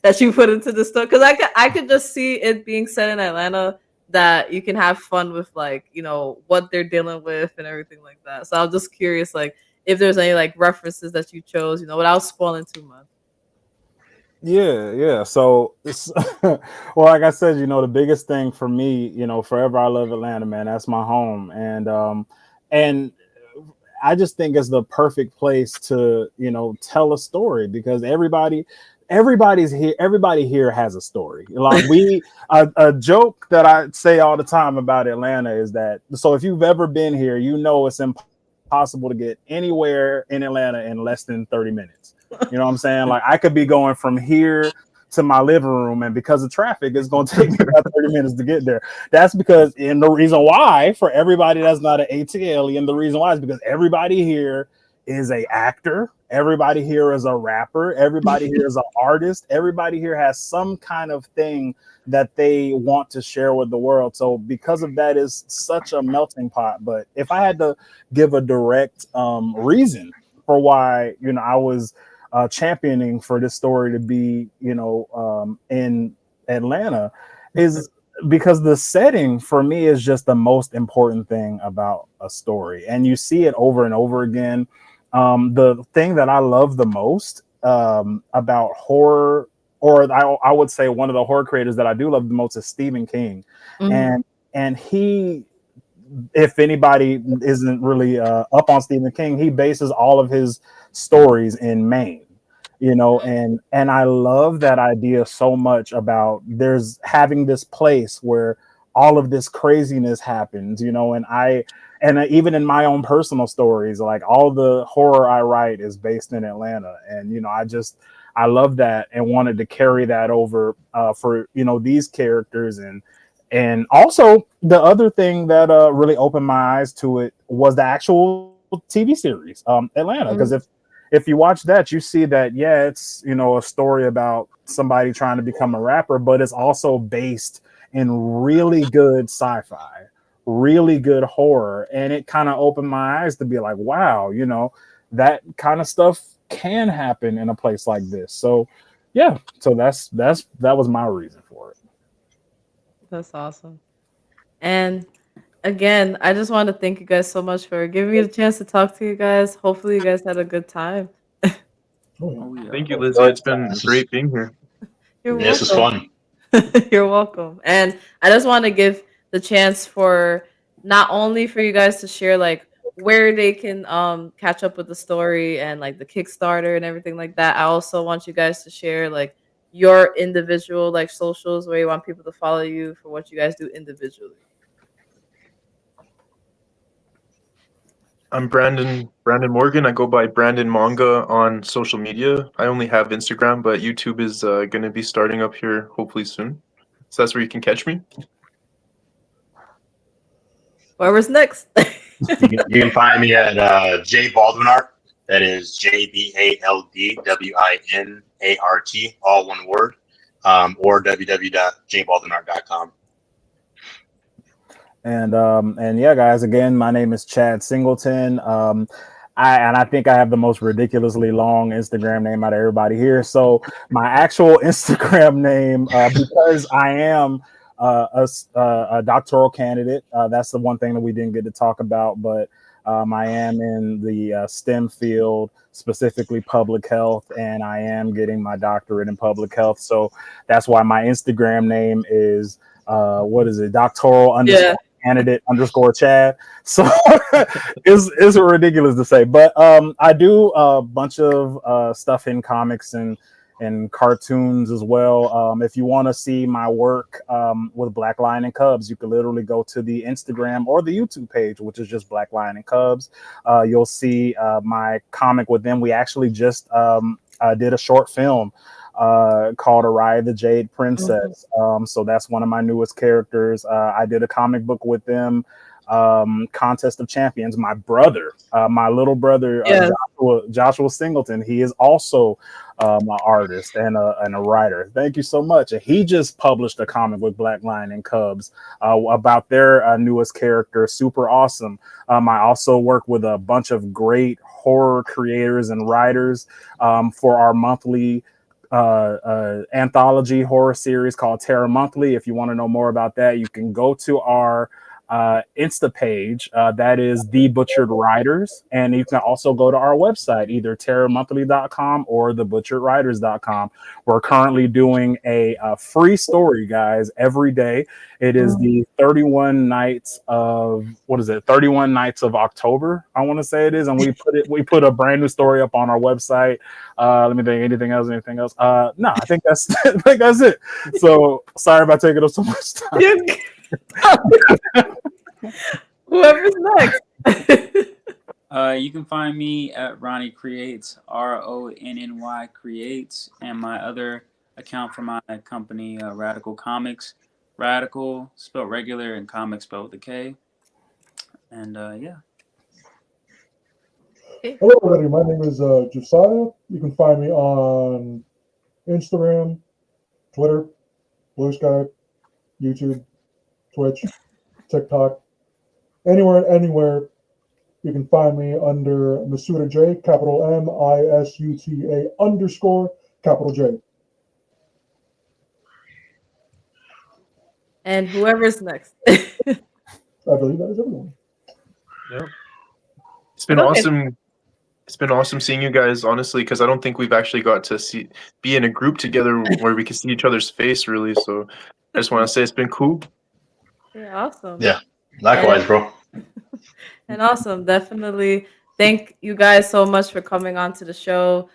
[SPEAKER 1] that you put into the story? Because I could just see it being set in Atlanta, that you can have fun with, like, what they're dealing with and everything like that. So I was just curious, like, if there's any like references that you chose, without spoiling too much.
[SPEAKER 5] Yeah. So it's well, like I said, the biggest thing for me, forever I love Atlanta, man. That's my home. And I just think it's the perfect place to, tell a story, because everybody here has a story. Like a joke that I say all the time about Atlanta is that, so if you've ever been here, it's impossible to get anywhere in Atlanta in less than 30 minutes. You know what I'm saying? Like, I could be going from here to my living room, and because of traffic, it's going to take me about 30 minutes to get there. That's because, and the reason why, for everybody that's not an ATL, and the reason why is because everybody here is a actor. Everybody here is a rapper. Everybody here is an artist. Everybody here has some kind of thing that they want to share with the world. So because of that, is such a melting pot. But if I had to give a direct reason for why, I was championing for this story to be, in Atlanta, is because the setting for me is just the most important thing about a story. And you see it over and over again. The thing that I love the most about horror, or I would say one of the horror creators that I do love the most, is Stephen King.
[SPEAKER 1] Mm-hmm.
[SPEAKER 5] And he, if anybody isn't really up on Stephen King, he bases all of his stories in Maine, and I love that idea so much, about there's having this place where all of this craziness happens, and even in my own personal stories, like, all the horror I write is based in Atlanta. And, I love that, and wanted to carry that over for, these characters. And also, the other thing that really opened my eyes to it was the actual TV series, Atlanta. Because if you watch that, you see that, it's, a story about somebody trying to become a rapper, but it's also based in really good sci-fi, really good horror. And it kind of opened my eyes to be like, wow, that kind of stuff can happen in a place like this. So yeah, so that was my reason for it.
[SPEAKER 1] That's awesome. And again, I just want to thank you guys so much for giving me the chance to talk to you guys. Hopefully you guys had a good time.
[SPEAKER 2] Thank you, Lizzie. It's been great being here.
[SPEAKER 1] You're
[SPEAKER 4] This is
[SPEAKER 1] welcome.
[SPEAKER 4] fun.
[SPEAKER 1] You're welcome. And I just want to give the chance for not only for you guys to share like where they can catch up with the story and like the Kickstarter and everything like that. I also want you guys to share like your individual like socials, where you want people to follow you for what you guys do individually.
[SPEAKER 2] I'm Brandon Morgan. I go by Brandon Manga on social media. I only have Instagram, but YouTube is going to be starting up here hopefully soon. So that's where you can catch me.
[SPEAKER 1] Whoever's next.
[SPEAKER 4] You can find me at J Baldwin Art. That is JBALDWINART, all one word, or www.jbaldwinart.com.
[SPEAKER 5] And yeah, guys, again, my name is Chad Singleton. I think I have the most ridiculously long Instagram name out of everybody here. So my actual Instagram name, because I am a doctoral candidate, that's the one thing that we didn't get to talk about. But I am in the STEM field, specifically public health, and I am getting my doctorate in public health. So that's why my Instagram name is what is it? Doctoral underscore candidate underscore Chad. So it's ridiculous to say, but I do a bunch of stuff in comics and cartoons as well. If you want to see my work with Black Lion and Cubs, you can literally go to the Instagram or the YouTube page, which is just Black Lion and Cubs. You'll see my comic with them. We actually just did a short film called Araya the Jade Princess. So that's one of my newest characters. I did a comic book with them, Contest of Champions. My brother, my little brother, Joshua Singleton, he is also an artist and a writer. Thank you so much. And he just published a comic with Black Lion and Cubs about their newest character, Super Awesome. I also work with a bunch of great horror creators and writers for our monthly anthology horror series called Terror Monthly. If you want to know more about that, you can go to our Insta page, that is The Butchered Writers, and you can also go to our website, either terrormonthly.com or thebutcheredwriters.com. We're currently doing a free story, guys, every day. It is the 31 nights of 31 nights of October, I want to say it is, and we put a brand new story up on our website. Let me think, anything else? No, I think that's it. So sorry about taking up so much time.
[SPEAKER 1] Whoever's next.
[SPEAKER 3] You can find me at Ronny Creates, RONNY Creates, and my other account for my company, Radical Comics. Radical spelled regular and comics spelled with a K. And yeah.
[SPEAKER 6] Hello, everybody. My name is Josiah. You can find me on Instagram, Twitter, Blue Sky, YouTube, Twitch, TikTok, anywhere and anywhere. You can find me under Masuda J, capital MISUTA underscore capital J.
[SPEAKER 1] And whoever's next.
[SPEAKER 6] I believe that is everyone.
[SPEAKER 2] Yeah. It's been awesome. It's been awesome seeing you guys, honestly, because I don't think we've actually got to be in a group together where we can see each other's face, really. So I just want to say it's been cool.
[SPEAKER 1] Yeah, awesome.
[SPEAKER 4] Yeah, likewise, bro.
[SPEAKER 1] And awesome. Definitely thank you guys so much for coming on to the show.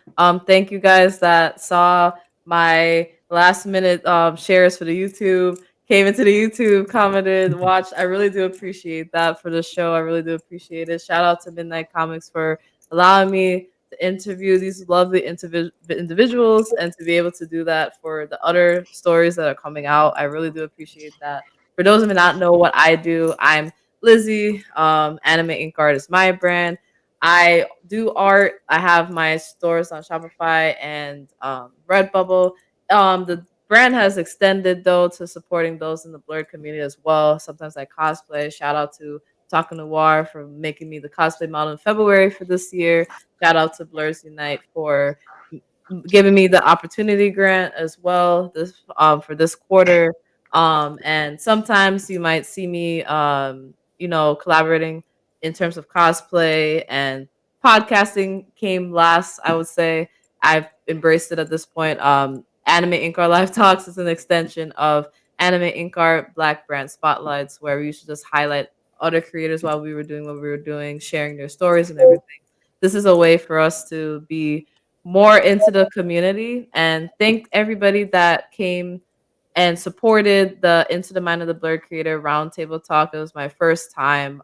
[SPEAKER 1] Thank you guys that saw my last minute shares for the YouTube, came into the YouTube, commented, watched. I really do appreciate that for the show. I really do appreciate it. Shout out to Midnight Comics for allowing me to interview these lovely individuals and to be able to do that for the other stories that are coming out. I really do appreciate that. For those who may not know what I do, I'm Lizzie. AnimeInkArt is my brand. I do art. I have my stores on Shopify and Redbubble. The brand has extended though to supporting those in the blurred community as well. Sometimes I cosplay. Shout out to Talking Noir for making me the cosplay model in February for this year. Shout out to Blurs Unite for giving me the opportunity grant as well this for this quarter. And sometimes you might see me collaborating in terms of cosplay, and podcasting came last, I would say. I've embraced it at this point. Anime Ink Art Live Talks is an extension of Anime Ink Art Black Brand Spotlights, where we used to just highlight other creators while we were doing what we were doing, sharing their stories and everything. This is a way for us to be more into the community, and thank everybody that came and supported the Into the Mind of the Blurred Creator Roundtable Talk. It was my first time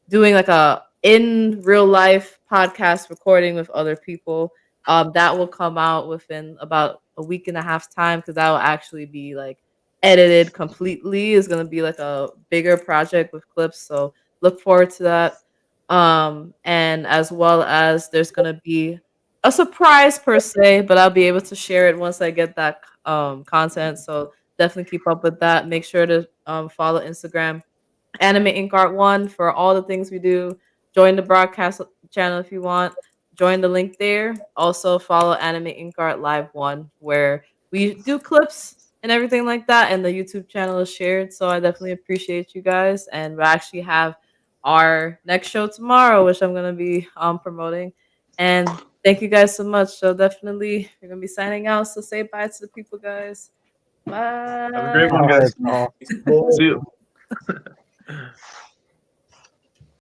[SPEAKER 1] doing like a in real life podcast recording with other people. That will come out within about a week and a half time, because that will actually be like edited completely. It's gonna be like a bigger project with clips. So look forward to that. And as well as there's gonna be a surprise per se, but I'll be able to share it once I get that content. So definitely keep up with that. Make sure to follow Instagram Anime Ink Art 1 for all the things we do. Join the broadcast channel if you want. Join the link there. Also follow Anime Ink Art Live 1, where we do clips and everything like that, and the YouTube channel is shared. So I definitely appreciate you guys. And we actually have our next show tomorrow, which I'm gonna be promoting. And thank you guys so much. So definitely we're gonna be signing out. So say bye to the people, guys. Bye.
[SPEAKER 2] Have a great one, guys.
[SPEAKER 5] All right,
[SPEAKER 6] Well,
[SPEAKER 2] See you.